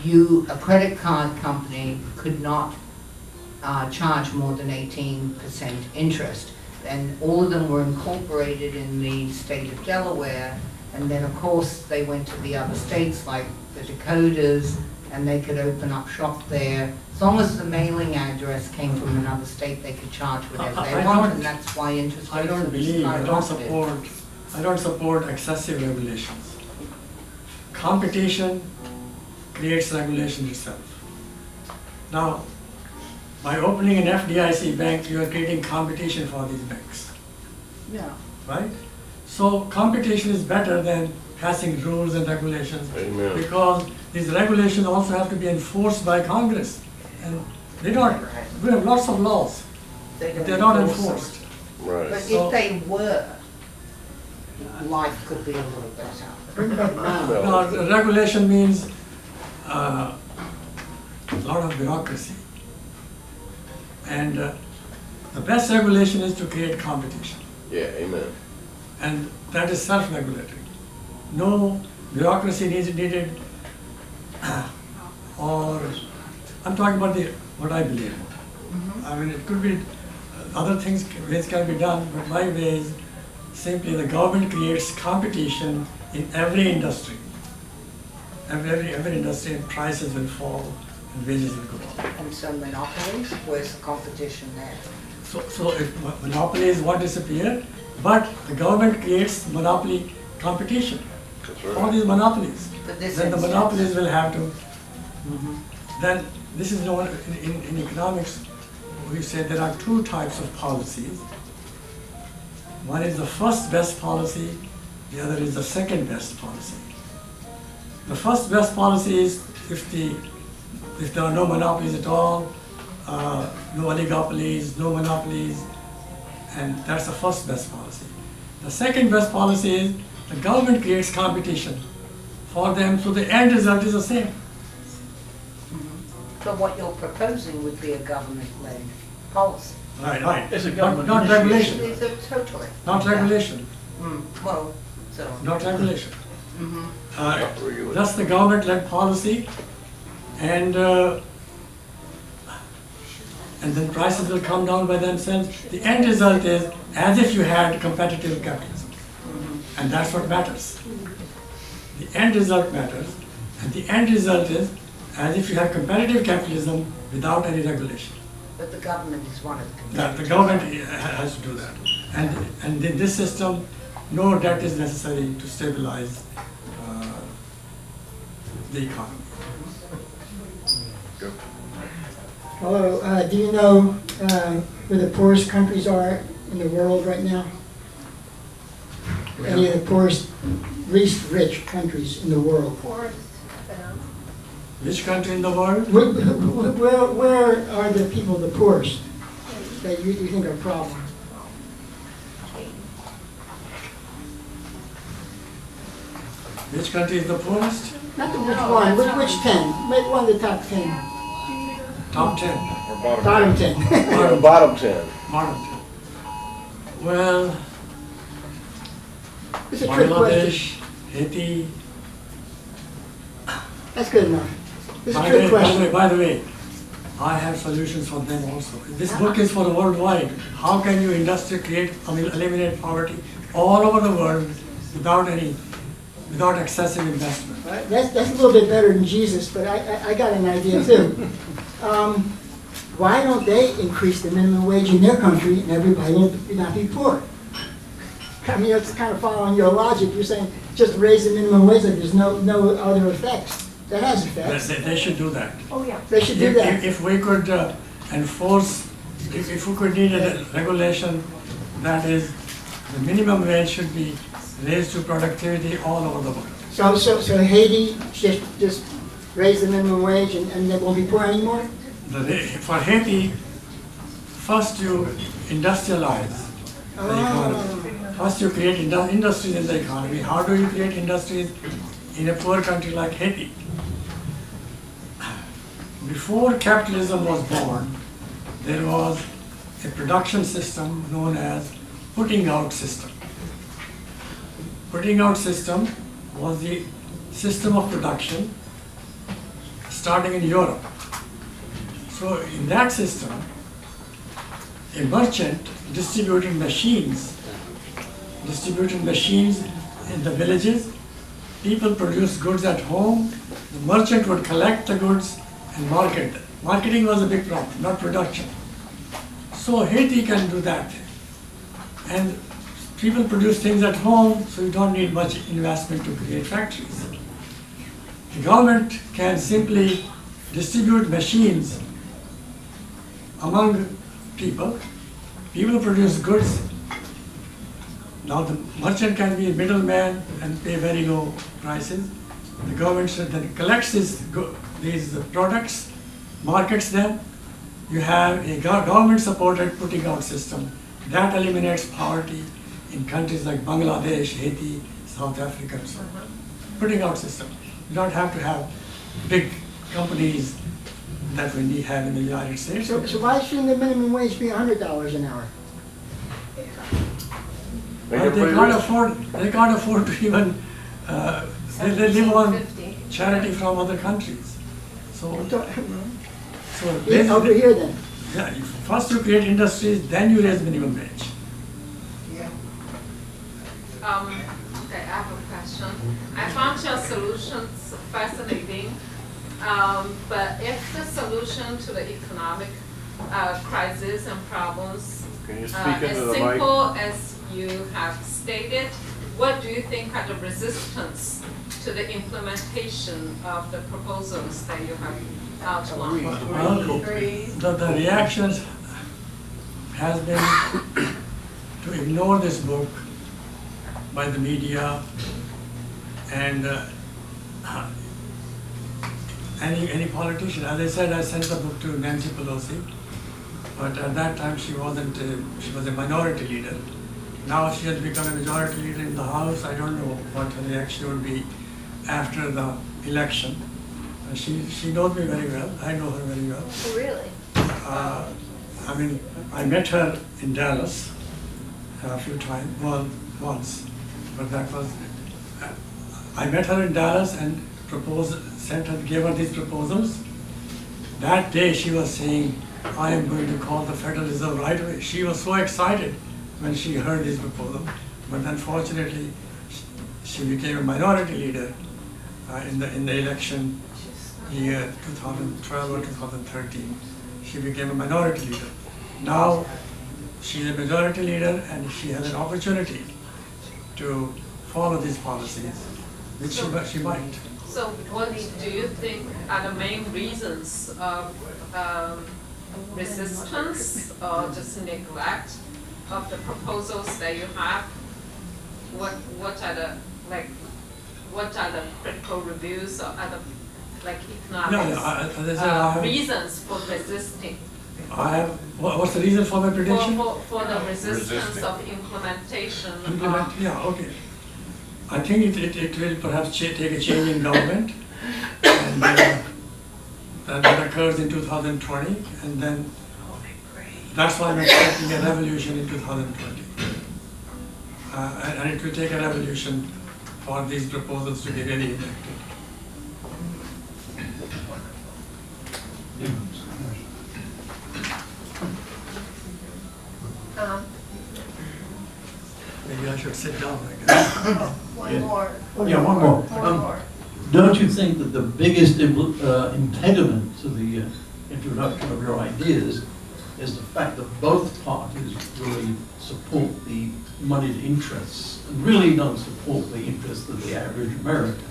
a credit card company could not charge more than 18% interest. And all of them were incorporated in the state of Delaware. And then, of course, they went to the other states like the Dakotas, and they could open up shop there. As long as the mailing address came from another state, they could charge whatever I they want, don't- and that's why interest rates I don't have believe, skyrocketed. I don't support excessive regulations. Competition creates regulation itself. Now, by opening an FDIC bank, you are creating competition for these banks, Yeah. right? So competition is better than passing rules and regulations. Amen. Because these regulations also have to be enforced by Congress. And we have lots of laws, but they're not enforced. Right. But So- if they were, life could be a little better. Now, the regulation means a lot of bureaucracy. And the best regulation is to create competition. Yeah, amen. And that is self-regulatory. No bureaucracy needed, or, I'm talking about what I believe. I mean, it could be other ways can be done, but my way is simply the government creates competition in every industry. Every industry, and prices will fall and wages will go up. And so monopolies, where's the competition there? So if monopolies won't disappear, but the government creates monopoly competition. That's All right. these monopolies. For this Then the instance. monopolies will have to, then this is known, in economics, we say there are two types of policies. One is the first best policy, the other is the second best policy. The first best policy is if there are no monopolies at all, no oligopolies, no monopolies, and that's the first best policy. The second best policy is the government creates competition for them, so the end result is the same. But what you're proposing would be a government-led policy. Right. It's a Not government not initiative. regulation, These are totally. not regulation, Well, so. not regulation. Not regulation. That's the government-led policy, and then prices will come down by themselves. The end result is as if you had competitive capitalism, and that's what matters. The end result matters, and the end result is as if you have competitive capitalism without any regulation. But the government is one of the. That the government has to do that. And in this system, no debt is necessary to stabilize the economy. Hello, do you know where the poorest countries are in the world right now? Any of the poorest, least rich countries in the world? Which country in the world? Where are the people the poorest that you think are a problem? Which country is the poorest? Not the which one, which 10? Make one of the top 10. Top 10. Or Bottom 10. Bottom 10. Bottom 10. Well, It's a trick question. Bangladesh, Haiti. That's good enough. It's a trick question. By the way, I have solutions for them also. This book is for the worldwide. How can you eliminate poverty all over the world without excessive investment? That's a little bit better than Jesus, but I got an idea too. Why don't they increase the minimum wage in their country and everybody will not be poor? I mean, it's kind of following your logic. You're saying just raise the minimum wage, like there's no other effects. That has effects. They should do that. Oh, yeah. They should do that. If we could enforce, if we could need a regulation that is, the minimum wage should be raised to productivity all over the world. So Haiti just raise the minimum wage and they won't be poor anymore? For Haiti, first you industrialize the economy. First you create industries in the economy. How do you create industries in a poor country like Haiti? Before capitalism was born, there was a production system known as putting out system. Putting out system was the system of production starting in Europe. So in that system, a merchant distributed machines in the villages, people produce goods at home, the merchant would collect the goods and market them. Marketing was a big problem, not production. So Haiti can do that. And people produce things at home, so you don't need much investment to create factories. The government can simply distribute machines among people. People produce goods. Now the merchant can be a middleman and pay very low prices. The government should then collects these products, markets them. You have a government-supported putting out system that eliminates poverty in countries like Bangladesh, Haiti, South Africa, and so on. Putting out system. You don't have to have big companies that we have in the United States. So why shouldn't the minimum wage be $100 an hour? Well, they can't afford to even, they live on charity from other countries. So Over here then? yeah, first you create industries, then you raise minimum wage. Okay, I have a question. I found your solutions fascinating, but if the solution to the economic crisis and problems Can you as speak into the mic? simple as you have stated, what do you think are the resistance to the implementation of the proposals that you have outlined? Well, the reactions has been to ignore this book by the media and any politician. As I said, I sent the book to Nancy Pelosi, but at that time she wasn't. She was a minority leader. Now she has become a majority leader in the House. I don't know what her reaction would be after the election. She knows me very well. I know her very well. Really? I mean, I met her in Dallas a few times, well, once, but that was, I met her in Dallas and gave her these proposals. That day she was saying, I am going to call the Federal Reserve right away. She was so excited when she heard these proposals, but unfortunately, she became a minority leader in the election year 2012 or 2013. She became a minority leader. Now, she's a majority leader and she has an opportunity to follow these policies, which she might. So what do you think are the main reasons of resistance or just neglect of the proposals that you have? What are the critical reviews or other economic reasons for resisting? What's the reason for my prediction? For the resistance of implementation. Yeah, okay. I think it will perhaps take a change in government, and that occurs in 2020, and then that's why I'm expecting a revolution in 2020. And it will take a revolution for these proposals to be really enacted. Maybe I should sit down, I guess. One more. Yeah, one more. One more. Don't you think that the biggest impediment to the introduction of your ideas is the fact that both parties really support the moneyed interests and really don't support the interests of the average American?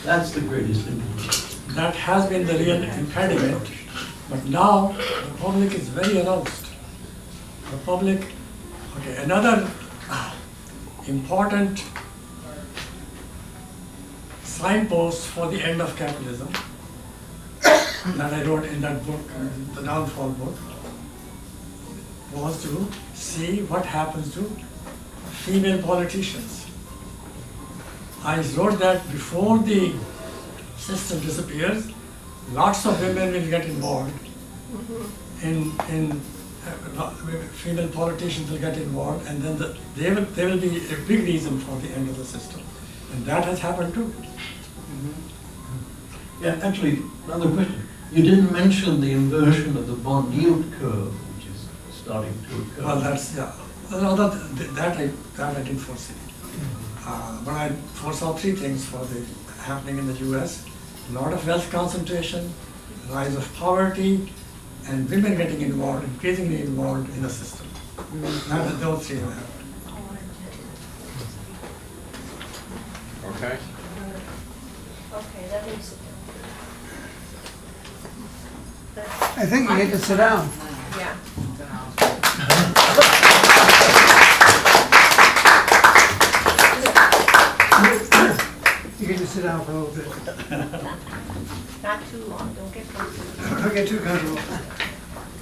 That's the greatest impediment. That has been the real impediment, but now the public is very aroused. The public, okay, another important signpost for the end of capitalism that I wrote in that book, the Downfall book, was to see what happens to female politicians. I wrote that before the system disappears, lots of women will get involved in female politicians will get involved, and then they will be a big reason for the end of the system. And that has happened too. Yeah, actually, another question. You didn't mention the inversion of the bond yield curve, which is starting to occur. Well, that's, yeah. No, that I didn't foresee. But I foresaw three things for the happening in the US. A lot of wealth concentration, rise of poverty, and women getting involved, increasingly involved in the system. None of those three have happened. Okay. Okay, that makes it. I think you need to sit down. Yeah. You can just sit down for a little bit. Not too long, don't get comfortable. Don't get too comfortable.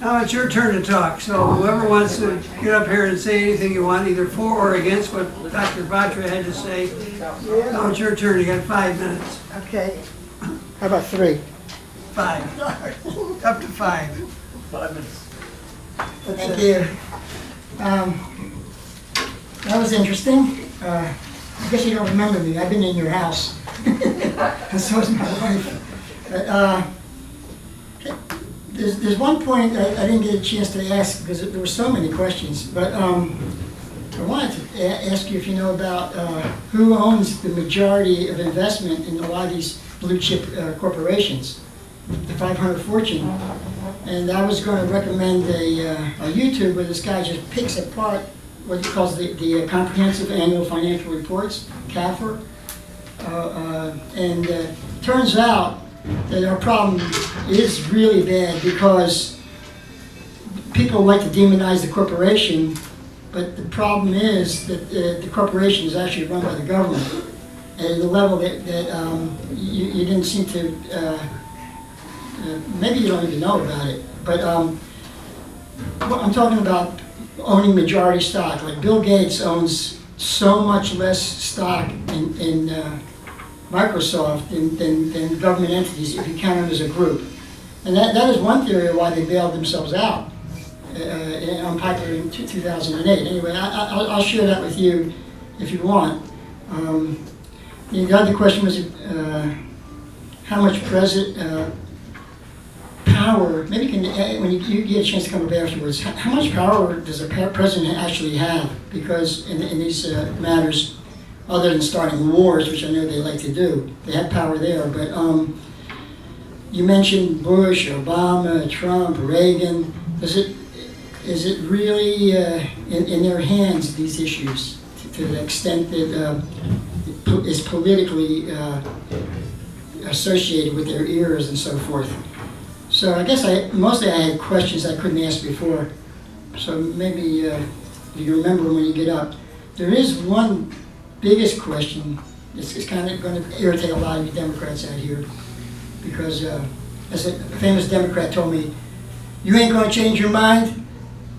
Now it's your turn to talk, so whoever wants to get up here and say anything you want, either for or against what Dr. Batra had to say, now it's your turn, you got 5 minutes. Okay. How about 3? 5. Up to 5. 5 minutes. Thank you. That was interesting. I guess you don't remember me. I've been in your house. And so is my wife. But, there's one point I didn't get a chance to ask because there were so many questions. But I wanted to ask you if you know about who owns the majority of investment in a lot of these blue chip corporations, the 500 fortune. And I was going to recommend a YouTube where this guy just picks apart what he calls the Comprehensive Annual Financial Reports, CAFR. And turns out that our problem is really bad because people like to demonize the corporation, but the problem is that the corporation is actually run by the government at the level that you didn't seem to, maybe you don't even know about it, but I'm talking about owning majority stock. Like Bill Gates owns so much less stock in Microsoft than government entities if you count them as a group. And that is one theory of why they bailed themselves out on Piper in 2008. Anyway, I'll share that with you if you want. The other question was how much power, maybe when you get a chance to come up afterwards, how much power does a president actually have? Because in these matters, other than starting wars, which I know they like to do, they have power there. But you mentioned Bush, Obama, Trump, Reagan. Is it really in their hands, these issues, to the extent that is politically associated with their ears and so forth? So I guess mostly I had questions I couldn't ask before. So maybe you remember when you get up. There is one biggest question. It's kind of going to irritate a lot of you Democrats out here. Because as a famous Democrat told me, you ain't going to change your mind,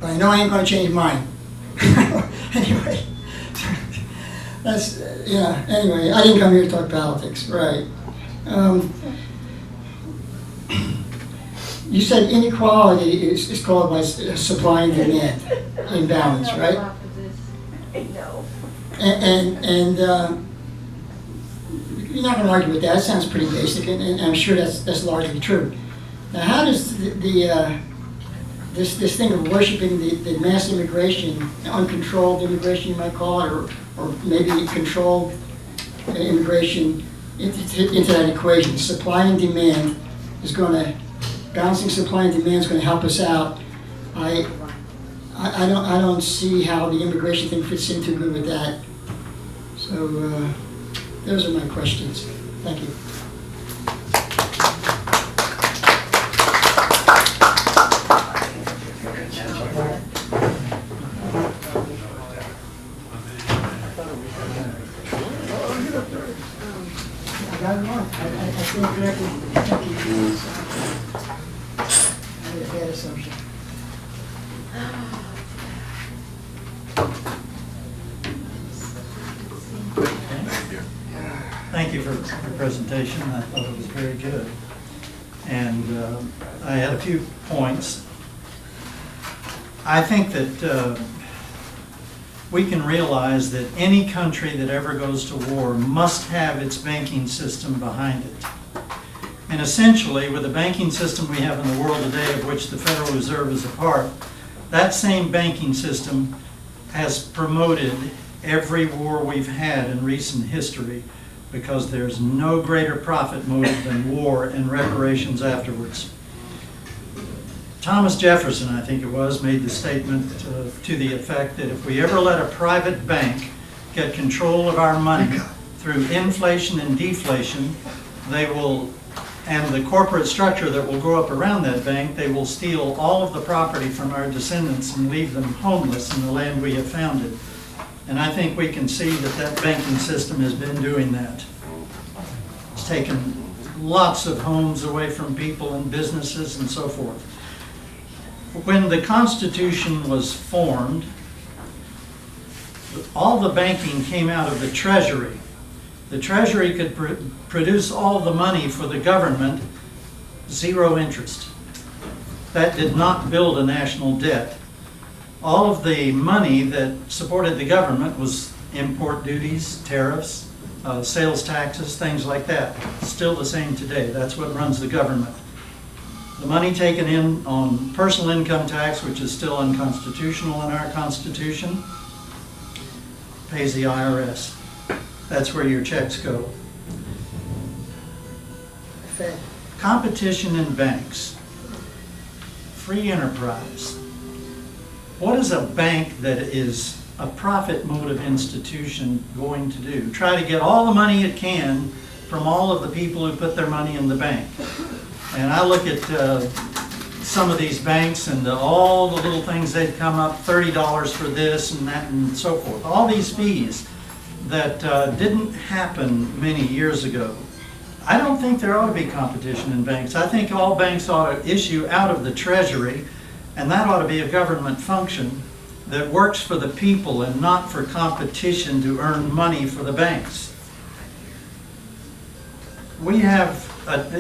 but I know I ain't going to change mine. Anyway, that's, anyway, I didn't come here to talk politics, right. You said inequality is caused by supply and demand imbalance, right? No. And you're not going to argue with that. That sounds pretty basic, and I'm sure that's largely true. Now, how does this thing of worshiping the mass immigration, uncontrolled immigration you might call it, or maybe controlled immigration into that equation? Supply and demand is going to, balancing supply and demand is going to help us out. I don't see how the immigration thing fits in too good with that. So those are my questions. Thank you. I got it wrong. I think correctly. Thank you. I made a bad assumption. Thank you for your presentation. I thought it was very good. And I had a few points. I think that we can realize that any country that ever goes to war must have its banking system behind it. And essentially, with the banking system we have in the world today, of which the Federal Reserve is a part, that same banking system has promoted every war we've had in recent history, because there's no greater profit motive than war and reparations afterwards. Thomas Jefferson, I think it was, made the statement to the effect that if we ever let a private bank get control of our money through inflation and deflation, they will, and the corporate structure that will grow up around that bank, they will steal all of the property from our descendants and leave them homeless in the land we have founded. And I think we can see that that banking system has been doing that. It's taken lots of homes away from people and businesses and so forth. When the Constitution was formed, all the banking came out of the Treasury. The Treasury could produce all the money for the government, zero interest. That did not build a national debt. All of the money that supported the government was import duties, tariffs, sales taxes, things like that. Still the same today. That's what runs the government. The money taken in on personal income tax, which is still unconstitutional in our Constitution, pays the IRS. That's where your checks go. Fed. Competition in banks. Free enterprise. What is a bank that is a profit motive institution going to do? Try to get all the money it can from all of the people who put their money in the bank. And I look at some of these banks and all the little things they've come up, $30 for this and that and so forth. All these fees that didn't happen many years ago. I don't think there ought to be competition in banks. I think all banks ought to issue out of the Treasury, and that ought to be a government function that works for the people and not for competition to earn money for the banks. We have,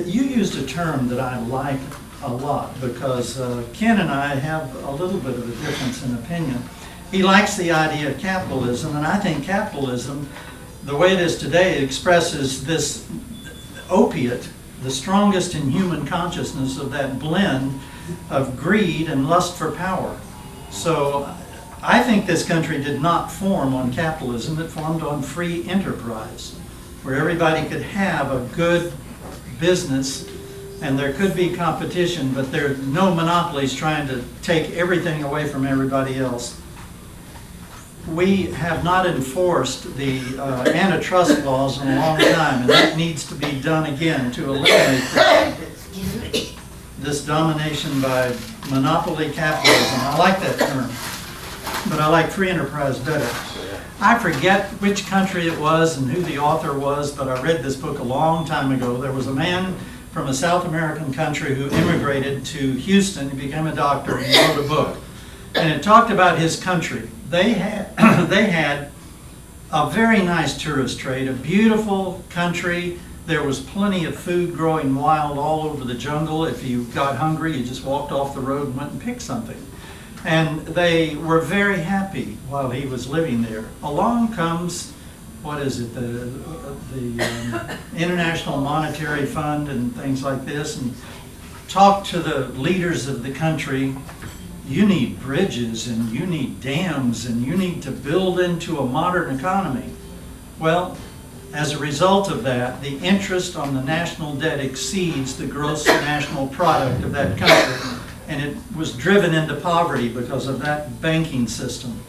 you used a term that I like a lot because Ken and I have a little bit of a difference in opinion. He likes the idea of capitalism, and I think capitalism, the way it is today, expresses this opiate, the strongest in human consciousness of that blend of greed and lust for power. So I think this country did not form on capitalism, it formed on free enterprise, where everybody could have a good business and there could be competition, but there are no monopolies trying to take everything away from everybody else. We have not enforced the antitrust laws in a long time, and that needs to be done again to eliminate this domination by monopoly capitalism. I like that term, but I like free enterprise better. I forget which country it was and who the author was, but I read this book a long time ago. There was a man from a South American country who immigrated to Houston. He became a doctor and he wrote a book. And it talked about his country. They had a very nice tourist trade, a beautiful country. There was plenty of food growing wild all over the jungle. If you got hungry, you just walked off the road and went and picked something. And they were very happy while he was living there. Along comes, what is it, the International Monetary Fund and things like this, and talked to the leaders of the country. You need bridges and you need dams and you need to build into a modern economy. Well, as a result of that, the interest on the national debt exceeds the gross national product of that country. And it was driven into poverty because of that banking system.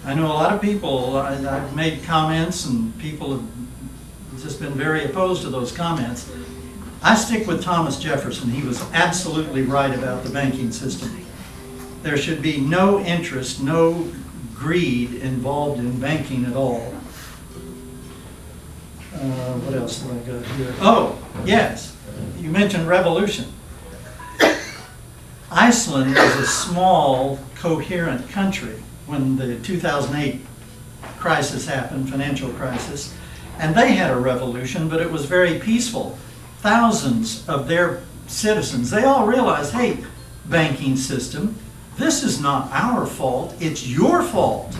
I know a lot of people, I've made comments and people have just been very opposed to those comments. I stick with Thomas Jefferson. He was absolutely right about the banking system. There should be no interest, no greed involved in banking at all. What else have I got here? Oh, yes, you mentioned revolution. Iceland was a small, coherent country when the 2008 crisis happened, financial crisis, and they had a revolution, but it was very peaceful. Thousands of their citizens, they all realized, hey, banking system, this is not our fault, it's your fault.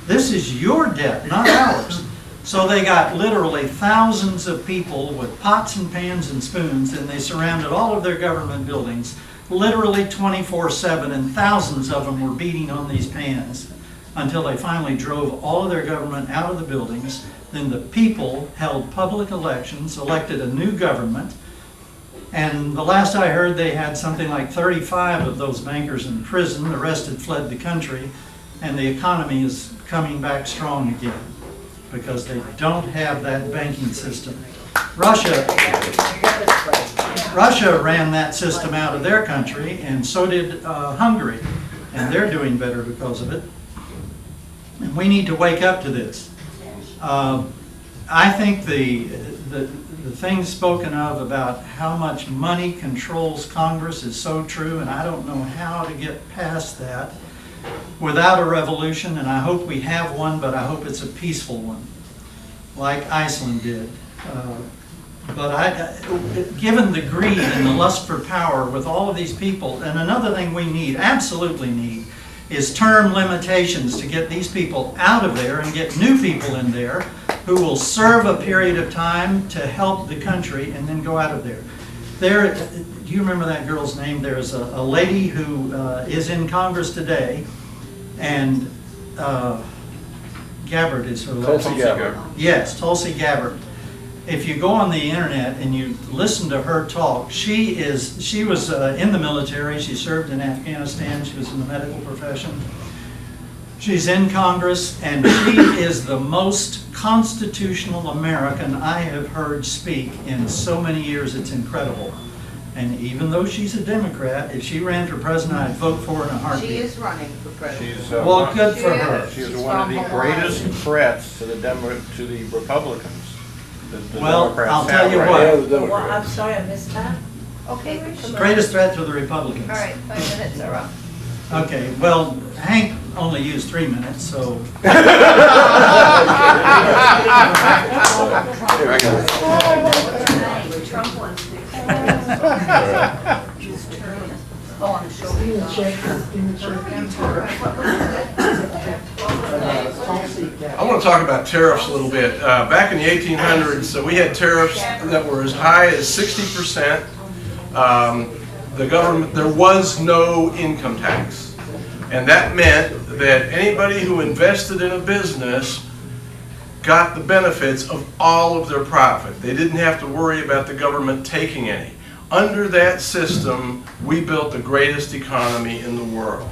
This is your debt, not ours. So they got literally thousands of people with pots and pans and spoons, and they surrounded all of their government buildings, literally 24/7, and thousands of them were beating on these pans. until they finally drove all of their government out of the buildings. Then the people held public elections, elected a new government, and the last I heard, they had something like 35 of those bankers in prison. The rest had fled the country, and the economy is coming back strong again because they don't have that banking system. Russia ran that system out of their country, and so did Hungary, and they're doing better because of it. And we need to wake up to this. I think the thing spoken of about how much money controls Congress is so true, and I don't know how to get past that without a revolution, and I hope we have one, but I hope it's a peaceful one, like Iceland did. But given the greed and the lust for power with all of these people, and another thing we need, absolutely need, is term limitations to get these people out of there and get new people in there who will serve a period of time to help the country and then go out of there. Do you remember that girl's name? There's a lady who is in Congress today, and Gabbard is her last name. Tulsi Gabbard. Yes, Tulsi Gabbard. If you go on the internet and you listen to her talk, she was in the military. She served in Afghanistan. She was in the medical profession. She's in Congress, and she is the most constitutional American I have heard speak in so many years. It's incredible. And even though she's a Democrat, if she ran for president, I'd vote for her in a heartbeat. She is running for president. She's, Well, good for her. She is one of the greatest threats to the Republicans. The Well, Democrats I'll tell have you right what. now. Well, I'm Democrats. sorry, I missed that. Okay, come on. Greatest threat to the Republicans. All right, 5 minutes are up. Okay, well, Hank only used 3 minutes, so. Trump wants to. Oh, I'm sure. Give me a check, give me a check. I want to talk about tariffs a little bit. Back in the 1800s, we had tariffs that were as high as 60%. The government, there was no income tax. And that meant that anybody who invested in a business got the benefits of all of their profit. They didn't have to worry about the government taking any. Under that system, we built the greatest economy in the world.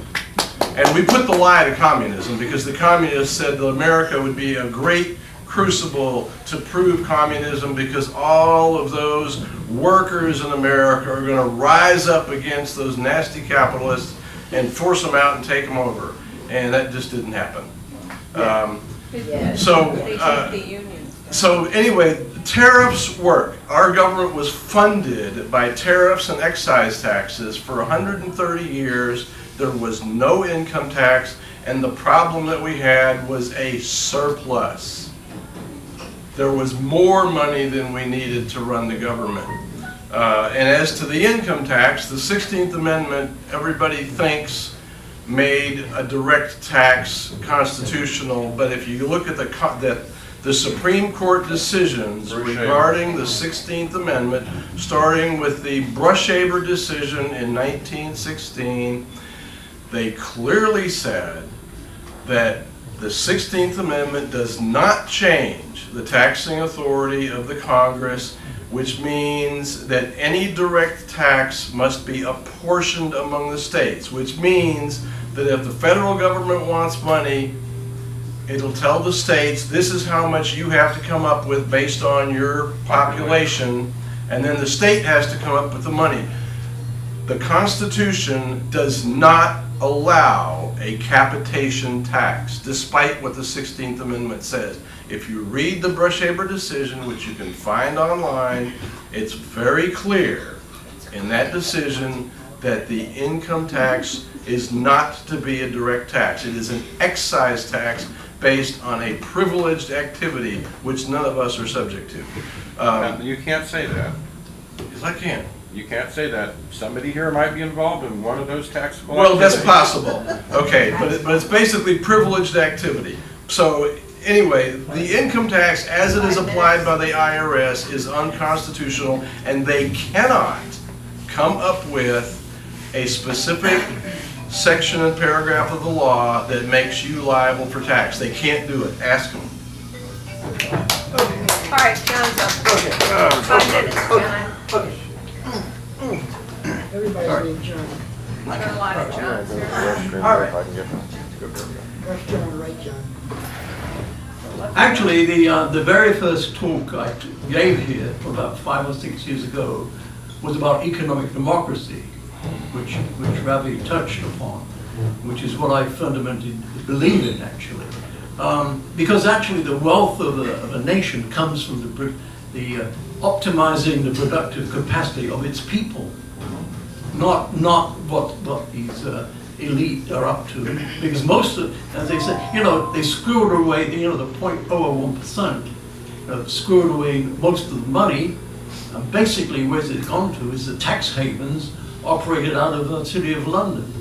And we put the lie to communism because the communists said that America would be a great crucible to prove communism because all of those workers in America are going to rise up against those nasty capitalists and force them out and take them over. And that just didn't happen. So anyway, tariffs work. Our government was funded by tariffs and excise taxes for 130 years. There was no income tax, and the problem that we had was a surplus. There was more money than we needed to run the government. And as to the income tax, the 16th Amendment, everybody thinks made a direct tax constitutional, but if you look at the Supreme Court decisions regarding the 16th Amendment, starting with the Brushaber decision in 1916, they clearly said that the 16th Amendment does not change the taxing authority of the Congress, which means that any direct tax must be apportioned among the states, which means that if the federal government wants money, it'll tell the states, this is how much you have to come up with based on your population, and then the state has to come up with the money. The Constitution does not allow a capitation tax, despite what the 16th Amendment says. If you read the Brushaber decision, which you can find online, it's very clear in that decision that the income tax is not to be a direct tax. It is an excise tax based on a privileged activity, which none of us are subject to. You can't say that. Yes, I can. You can't say that. Somebody here might be involved in one of those taxable Well, that's activities. possible. Okay, but it's basically privileged activity. So anyway, the income tax as it is applied by the IRS is unconstitutional, and they cannot come up with a specific section and paragraph of the law that makes you liable for tax. They can't do it. Ask them. All right, John's up. 5 minutes, John. Everybody's named John. Got a lot of Johns here. All right. That's John, right, John? Actually, the very first talk I gave here about 5 or 6 years ago was about economic democracy, which Ravi touched upon, which is what I fundamentally believe in, actually. Because actually the wealth of a nation comes from the optimizing the productive capacity of its people, not what these elite are up to. Because most of, as they say, they squirreled away, the 0.01%, squirreled away most of the money. And basically, where's it gone to is the tax havens operated out of the city of London.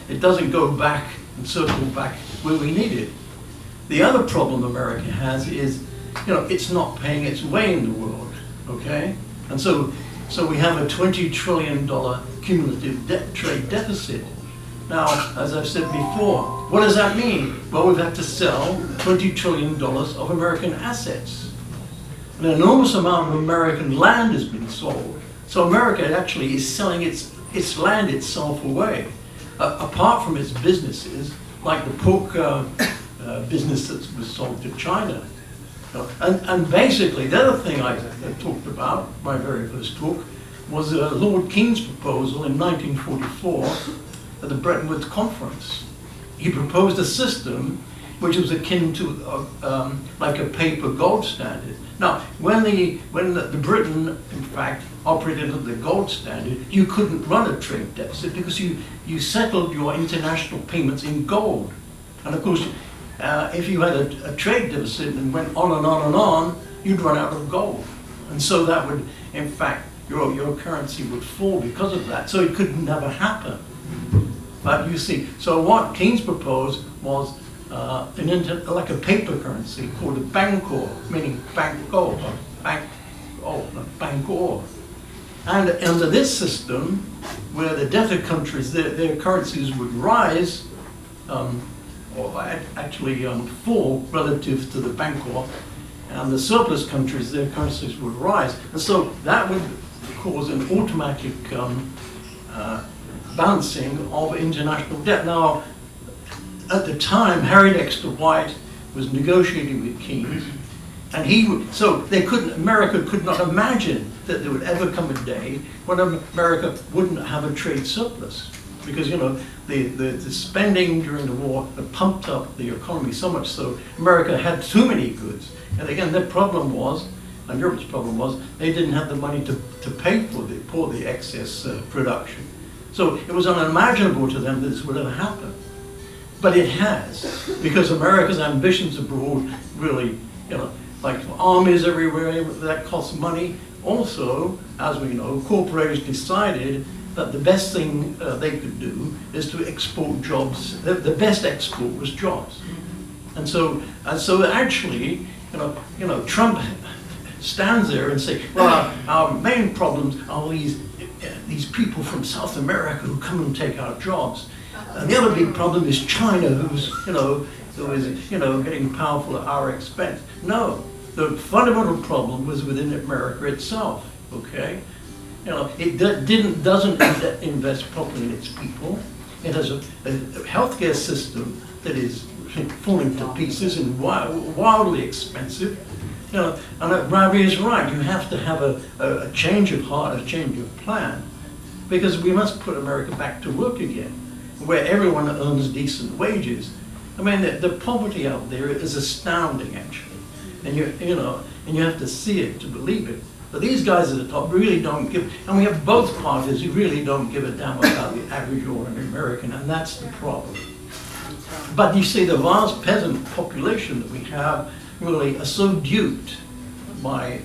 It doesn't go back and circle back where we need it. The other problem America has is, it's not paying its way in the world, okay? And so we have a $20 trillion cumulative trade deficit. Now, as I've said before, what does that mean? Well, we've had to sell $20 trillion of American assets. An enormous amount of American land has been sold. So America actually is selling its land itself away, apart from its businesses, like the pork business that was sold to China. And basically, the other thing I talked about, my very first talk, was Lord King's proposal in 1944 at the Bretton Woods Conference. He proposed a system which was akin to like a paper gold standard. Now, when the Britain, in fact, operated at the gold standard, you couldn't run a trade deficit because you settled your international payments in gold. And of course, if you had a trade deficit and went on and on and on, you'd run out of gold. And so that would, in fact, your currency would fall because of that. So it could never happen. But you see, so what Keynes proposed was like a paper currency called a bancor, meaning bancor. And under this system, where the debtor countries, their currencies would rise, or actually fall relative to the bancor, and the surplus countries, their currencies would rise. And so that would cause an automatic balancing of international debt. Now, at the time, Harry Dexter White was negotiating with Keynes, and America could not imagine that there would ever come a day when America wouldn't have a trade surplus. Because, the spending during the war had pumped up the economy so much so America had too many goods. And again, their problem was, and Europe's problem was, they didn't have the money to pay for the excess production. So it was unimaginable to them that this would ever happen. But it has, because America's ambitions abroad really, like armies everywhere, that costs money. Also, as we know, corporations decided that the best thing they could do is to export jobs. The best export was jobs. And so actually, Trump stands there and says, well, our main problems are these people from South America who come and take our jobs. And the other big problem is China, who's getting powerful at our expense. No, the fundamental problem was within America itself. Okay, it doesn't invest properly in its people. It has a healthcare system that is falling to pieces and wildly expensive. And Ravi is right. You have to have a change of heart, a change of plan, because we must put America back to work again, where everyone earns decent wages. I mean, the poverty out there is astounding, actually, and you have to see it to believe it. But these guys at the top really don't give, and we have both parties who really don't give a damn about the average ordinary American, and that's the problem. But you see, the vast peasant population that we have really are so duped by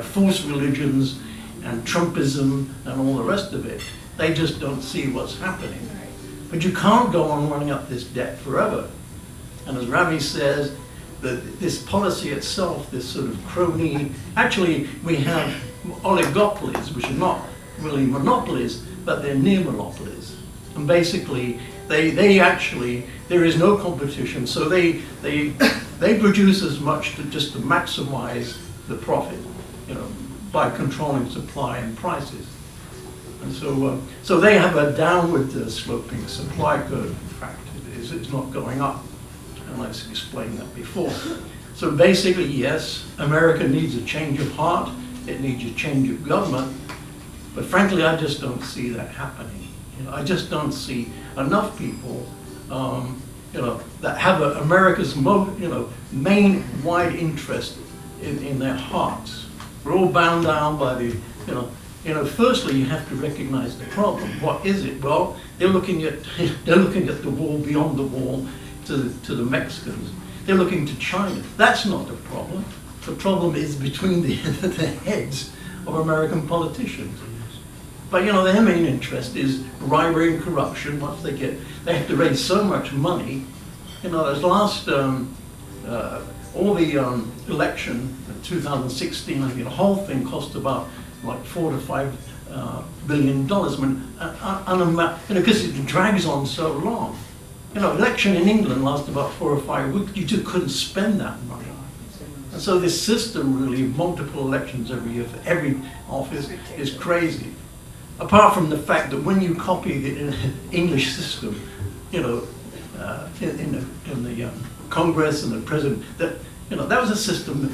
false religions and Trumpism and all the rest of it. They just don't see what's happening. But you can't go on running up this debt forever. And as Ravi says, this policy itself, this sort of crony, actually we have oligopolies, which are not really monopolies, but they're near monopolies. And basically, they actually, there is no competition, so they produce as much just to maximize the profit, you know, by controlling supply and prices. And so they have a downward sloping supply curve. In fact, it's not going up, and let's explain that before. So basically, yes, America needs a change of heart. It needs a change of government, but frankly, I just don't see that happening. You know, I just don't see enough people, you know, that have America's main wide interest in their hearts. We're all bound down by the, you know, firstly you have to recognize the problem. What is it? Well, they're looking at the wall beyond the wall to the Mexicans. They're looking to China. That's not the problem. The problem is between the heads of American politicians. But you know, their main interest is bribery and corruption. Once they have to raise so much money. You know, as last all the election in 2016, I think the whole thing cost about like $4 to $5 billion. Because it drags on so long. You know, election in England lasted about 4 or 5 weeks. You just couldn't spend that money. And so this system really, multiple elections every year for every office, is crazy. Apart from the fact that when you copy the English system, you know, in the Congress and the President, that was a system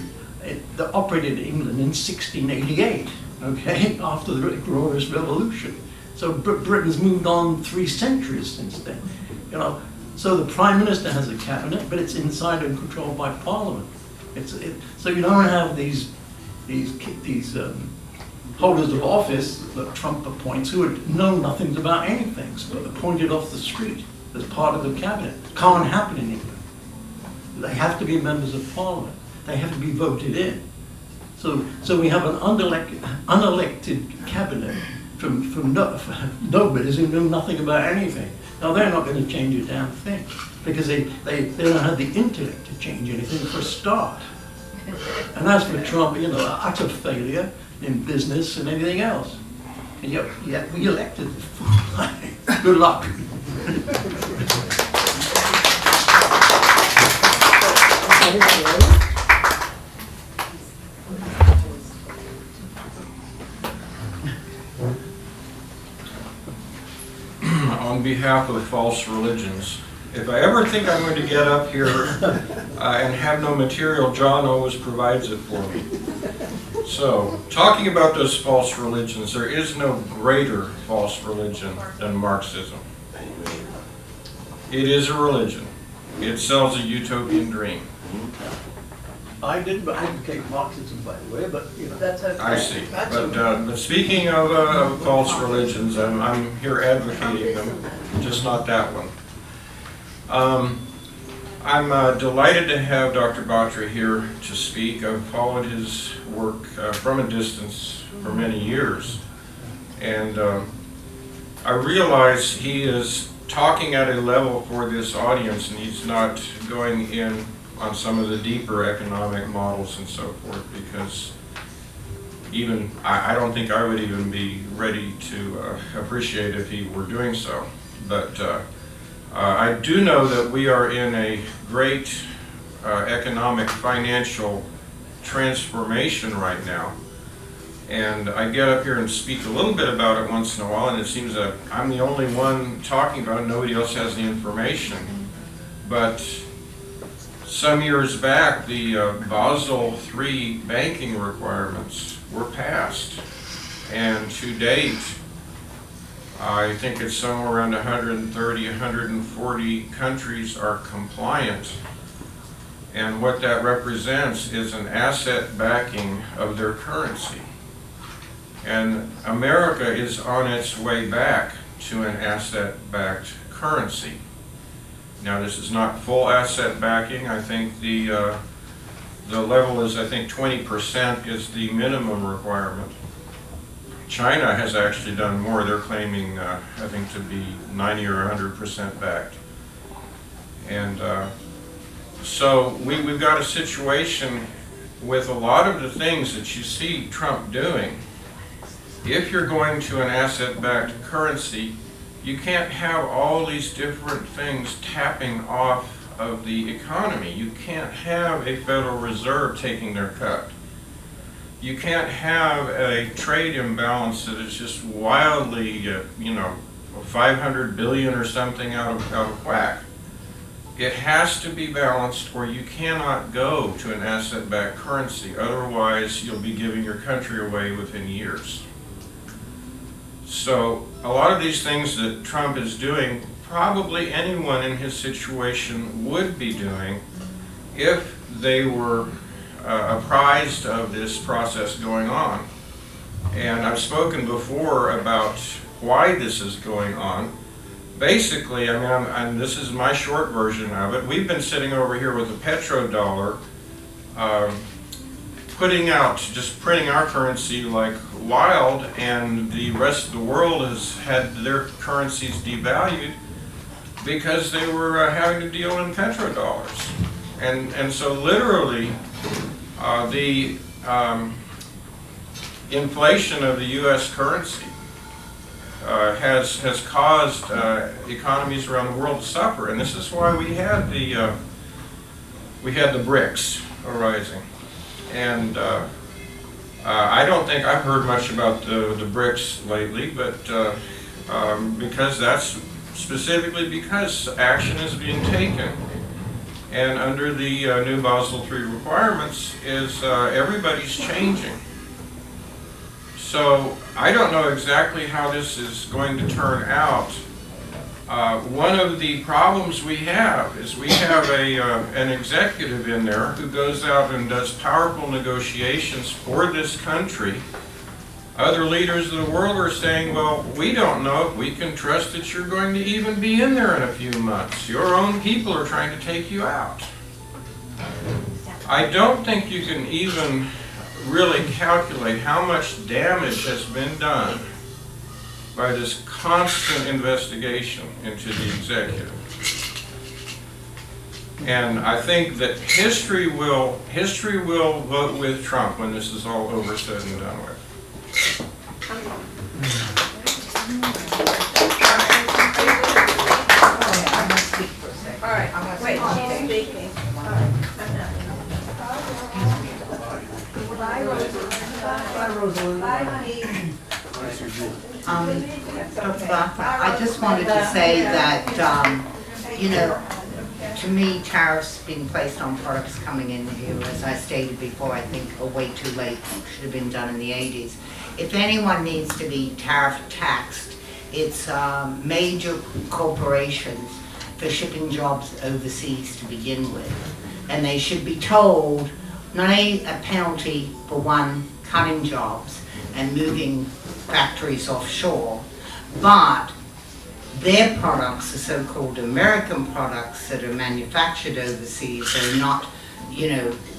that operated in England in 1688, okay, after the Glorious Revolution. So Britain's moved on 3 centuries since then, you know. So the Prime Minister has a cabinet, but it's inside and controlled by Parliament. So you don't have these holders of office that Trump appoints who know nothing about anything, so they're appointed off the street as part of the cabinet. It can't happen in England. They have to be members of Parliament. They have to be voted in. So we have an unelected cabinet from nobodies who know nothing about anything. Now they're not going to change a damn thing because they don't have the intellect to change anything for a start. And as for Trump, you know, utter failure in business and anything else. And yet we elected the fool. Good luck. On behalf of false religions, if I ever think I'm going to get up here and have no material, John always provides it for me. So, talking about those false religions, there is no greater false religion than Marxism. It is a religion. It sells a utopian dream. I didn't advocate Marxism, by the way, but you know. That's okay. I see. But speaking of false religions, I'm here advocating them, just not that one. I'm delighted to have Dr. Batra here to speak. I've followed his work from a distance for many years, and I realize he is talking at a level for this audience, and he's not going in on some of the deeper economic models and so forth, because even I don't think I would even be ready to appreciate if he were doing so. But I do know that we are in a great economic financial transformation right now, and I get up here and speak a little bit about it once in a while, and it seems that I'm the only one talking about it. Nobody else has the information. But some years back, the Basel III banking requirements were passed, and to date, I think it's somewhere around 130, 140 countries are compliant. And what that represents is an asset backing of their currency. And America is on its way back to an asset-backed currency. Now, this is not full asset backing. I think the level is, I think 20% is the minimum requirement. China has actually done more. They're claiming, I think, to be 90 or 100% backed. And so we've got a situation with a lot of the things that you see Trump doing. If you're going to an asset-backed currency, You can't have all these different things tapping off of the economy. You can't have a Federal Reserve taking their cut. You can't have a trade imbalance that is just wildly, 500 billion or something out of whack. It has to be balanced, or you cannot go to an asset-backed currency. Otherwise, you'll be giving your country away within years. So a lot of these things that Trump is doing, probably anyone in his situation would be doing if they were apprised of this process going on. And I've spoken before about why this is going on. Basically, and this is my short version of it, we've been sitting over here with the petrodollar, just printing our currency like wild, and the rest of the world has had their currencies devalued because they were having to deal in petrodollars. And so literally, the inflation of the U.S. currency has caused economies around the world to suffer, and this is why we had the BRICS arising. And I don't think I've heard much about the BRICS lately, but because that's specifically because action is being taken, and under the new Basel III requirements is everybody's changing. So I don't know exactly how this is going to turn out. One of the problems we have is we have an executive in there who goes out and does powerful negotiations for this country. Other leaders of the world are saying, well, we don't know if we can trust that you're going to even be in there in a few months. Your own people are trying to take you out. I don't think you can even really calculate how much damage has been done by this constant investigation into the executive. And I think that history will vote with Trump when this is all over, said and done with. All right, wait, she's speaking. Bye, Rosalind. Bye, Rosalind. Bye, Pete. Dr. Batra, I just wanted to say that, to me, tariffs being placed on products coming in here, as I stated before, I think are way too late, should have been done in the 80s. If anyone needs to be tariff taxed, it's major corporations for shipping jobs overseas to begin with. And they should be told not only a penalty for one, cutting jobs and moving factories offshore, but their products, the so-called American products that are manufactured overseas, are not,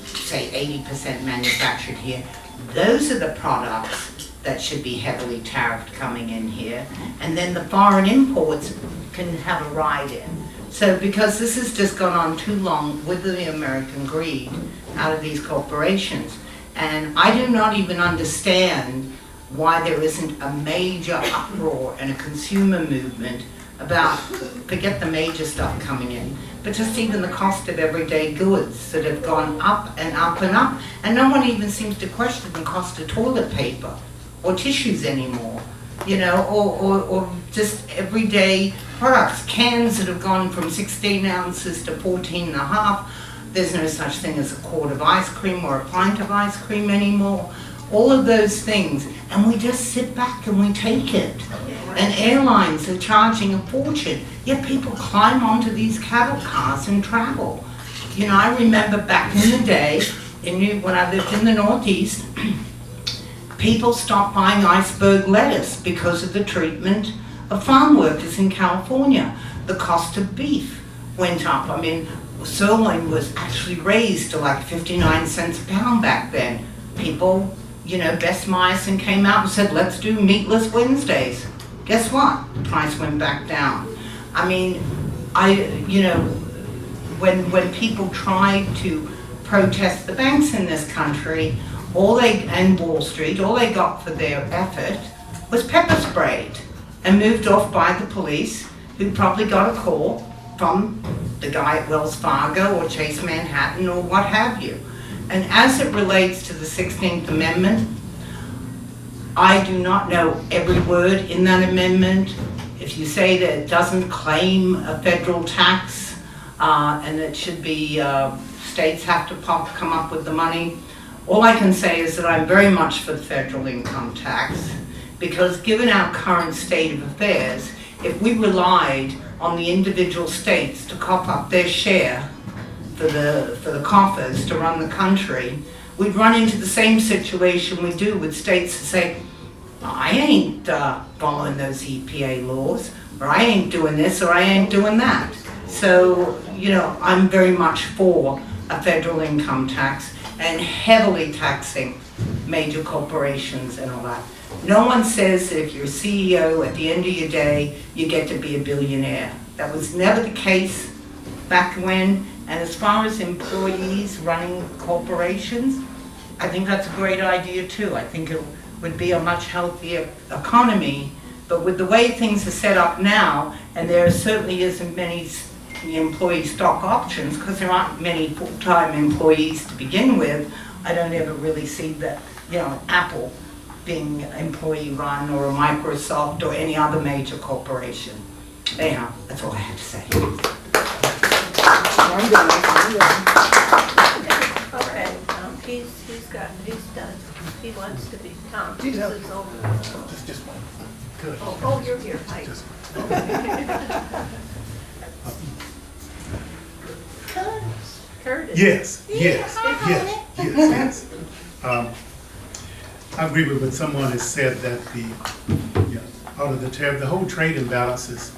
say 80% manufactured here. Those are the products that should be heavily tariffed coming in here, and then the foreign imports can have a ride in. So because this has just gone on too long with the American greed out of these corporations, and I do not even understand why there isn't a major uproar and a consumer movement about, forget the major stuff coming in, but just even the cost of everyday goods that have gone up and up and up, and no one even seems to question the cost of toilet paper or tissues anymore, or just everyday products, cans that have gone from 16 ounces to 14 and a half. There's no such thing as a quart of ice cream or a pint of ice cream anymore. All of those things, and we just sit back and we take it. And airlines are charging a fortune, yet people climb onto these cattle cars and travel. I remember back in the day, when I lived in the Northeast, people stopped buying iceberg lettuce because of the treatment of farm workers in California. The cost of beef went up. Sirloin was actually raised to like 59 cents a pound back then. People, Bess Meissen came out and said, let's do meatless Wednesdays. Guess what? The price went back down. When people tried to protest the banks in this country, and Wall Street, all they got for their effort was pepper sprayed. and moved off by the police, who probably got a call from the guy at Wells Fargo or Chase Manhattan or what have you. And as it relates to the 16th Amendment, I do not know every word in that amendment. If you say that it doesn't claim a federal tax and it should be states have to come up with the money, all I can say is that I'm very much for the federal income tax, because given our current state of affairs, if we relied on the individual states to cough up their share for the coffers to run the country, we'd run into the same situation we do with states that say, I ain't following those EPA laws, or I ain't doing this, or I ain't doing that. So, you know, I'm very much for a federal income tax and heavily taxing major corporations and all that. No one says that if you're a CEO, at the end of your day, you get to be a billionaire. That was never the case back when. And as far as employees running corporations, I think that's a great idea too. I think it would be a much healthier economy. But with the way things are set up now, and there certainly isn't many employee stock options, because there aren't many full-time employees to begin with, I don't ever really see that, you know, Apple being employee run, or a Microsoft, or any other major corporation. Anyhow, that's all I have to say. Okay, he's done. He wants to be, Tom, this is over. Just one. Good. Oh, you're here, hi. Curtis. Yes. I agree with what someone has said, that out of the tariff, the whole trade imbalance has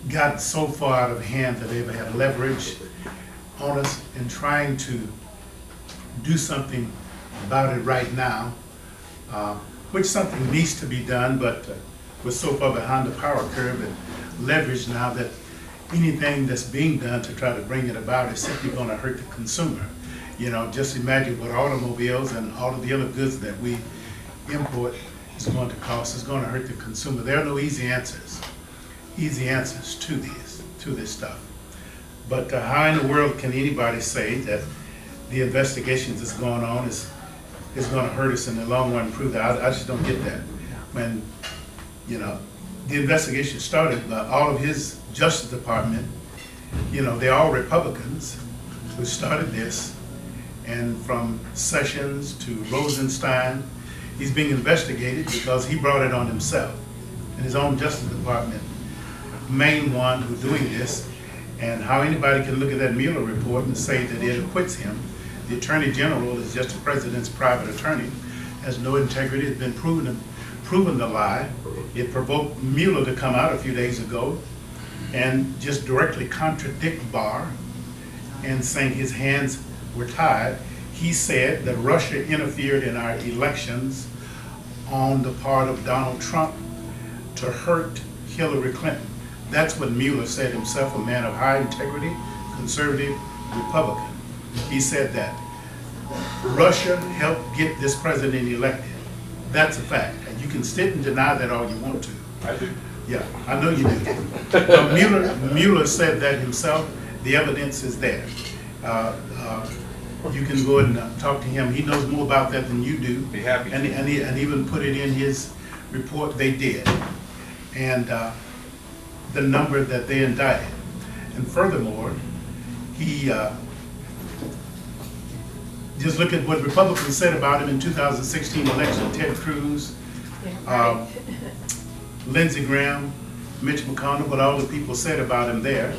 gotten so far out of hand that they've had leverage on us in trying to do something about it right now, which something needs to be done, but we're so far behind the power curve and leverage now that anything that's being done to try to bring it about is simply going to hurt the consumer. You know, just imagine what automobiles and all of the other goods that we import is going to cost. It's going to hurt the consumer. There are no easy answers to this stuff. But how in the world can anybody say that the investigations that's going on is going to hurt us in the long run? Prove that? I just don't get that. When, you know, the investigation started, all of his Justice Department, you know, they're all Republicans who started this. And from Sessions to Rosenstein, he's being investigated because he brought it on himself. And his own Justice Department, main one who's doing this. And how anybody can look at that Mueller report and say that it acquits him. The Attorney General is just the President's private attorney, has no integrity, has been proven to lie. It provoked Mueller to come out a few days ago and just directly contradict Barr and saying his hands were tied. He said that Russia interfered in our elections on the part of Donald Trump to hurt Hillary Clinton. That's what Mueller said himself, a man of high integrity, conservative Republican. He said that Russia helped get this president elected. That's a fact. And you can sit and deny that all you want to. I do. Yeah, I know you do. Mueller said that himself. The evidence is there. You can go and talk to him. He knows more about that than you do. Be happy. And even put it in his report. They did. And the number that they indicted. And furthermore, he just look at what Republicans said about him in 2016 election. Ted Cruz, Lindsey Graham, Mitch McConnell, what all the people said about him there.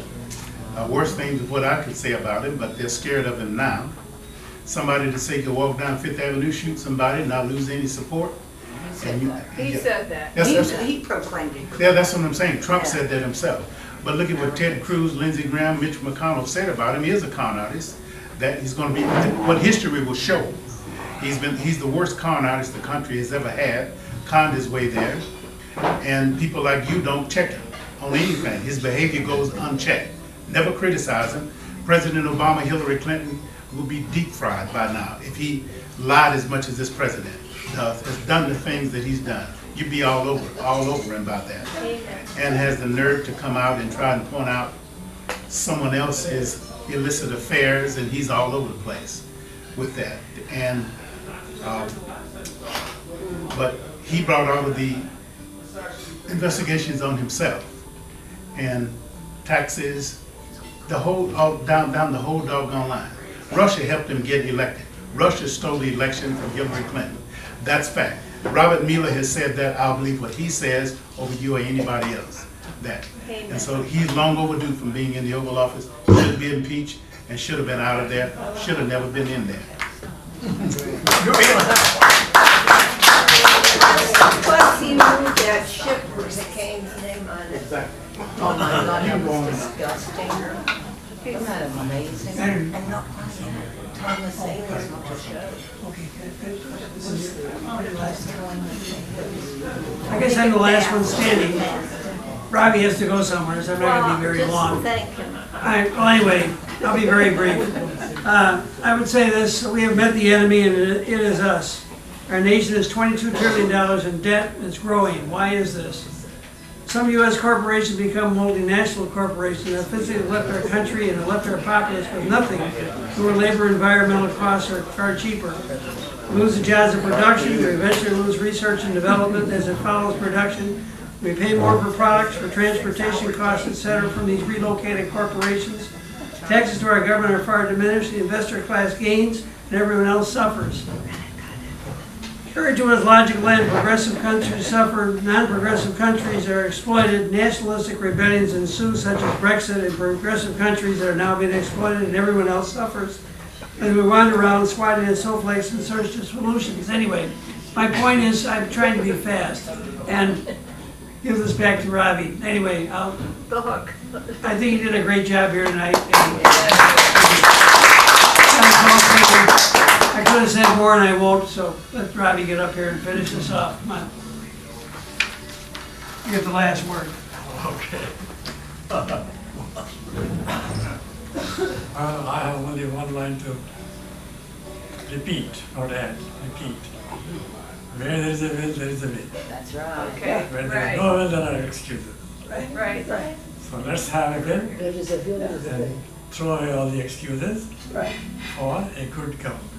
Worse things of what I could say about him, but they're scared of him now. Somebody to say, go walk down Fifth Avenue, shoot somebody, not lose any support. He said that. He proclaimed it. Yeah, that's what I'm saying. Trump said that himself. But look at what Ted Cruz, Lindsey Graham, Mitch McConnell said about him. He is a con artist. That he's going to be, what history will show. He's the worst con artist the country has ever had. Conned his way there. And people like you don't check him on anything. His behavior goes unchecked. Never criticize him. President Obama, Hillary Clinton will be deep fried by now if he lied as much as this president does, has done the things that he's done. you'd be all over him about that. And has the nerve to come out and try and point out someone else's illicit affairs, and he's all over the place with that. And but he brought all of the investigations on himself, and taxes, the whole, all down the whole doggone line. Russia helped him get elected. Russia stole the election from Hillary Clinton. That's fact. Robert Mueller has said that. I'll believe what he says over you or anybody else. That. And so he's long overdue from being in the Oval Office. Should be impeached and should have been out of there. Should have never been in there. Plus, he moved that ship with McCain's name on it. Oh my God, that was disgusting. Isn't that amazing? And not Thomas Saylor's not a show. I guess I'm the last one standing. Robbie has to go somewhere, so I'm not gonna be very long. Thank him. Well, anyway, I'll be very brief. I would say this, we have met the enemy and it is us. Our nation is $22 trillion in debt, and it's growing. Why is this? Some U.S. corporations become multinational corporations that physically left our country and have left our populace with nothing, where labor and environmental costs are far cheaper. We lose the jobs of production, we eventually lose research and development as it follows production. We pay more for products, for transportation costs, etc. from these relocated corporations. Taxes to our government are far diminished, the investor class gains, and everyone else suffers. Carried to its logical end, progressive countries suffer, non-progressive countries are exploited, nationalistic rebellions ensue such as Brexit, and progressive countries that are now being exploited and everyone else suffers. And we wander around swatting at snowflakes in search of solutions. Anyway, my point is I'm trying to be fast and give this back to Ravi. Anyway, The hook. I think he did a great job here tonight. I could have said more and I won't, so let Robbie get up here and finish this off. Come on. You get the last word. Okay. I have only one line to repeat, not add, repeat. Where there is a will, there is a way. That's right. Okay, Where there is no will, there are excuses. right. So let's have a will There is a will, there is a way. and throw away all the excuses Right. for a good government.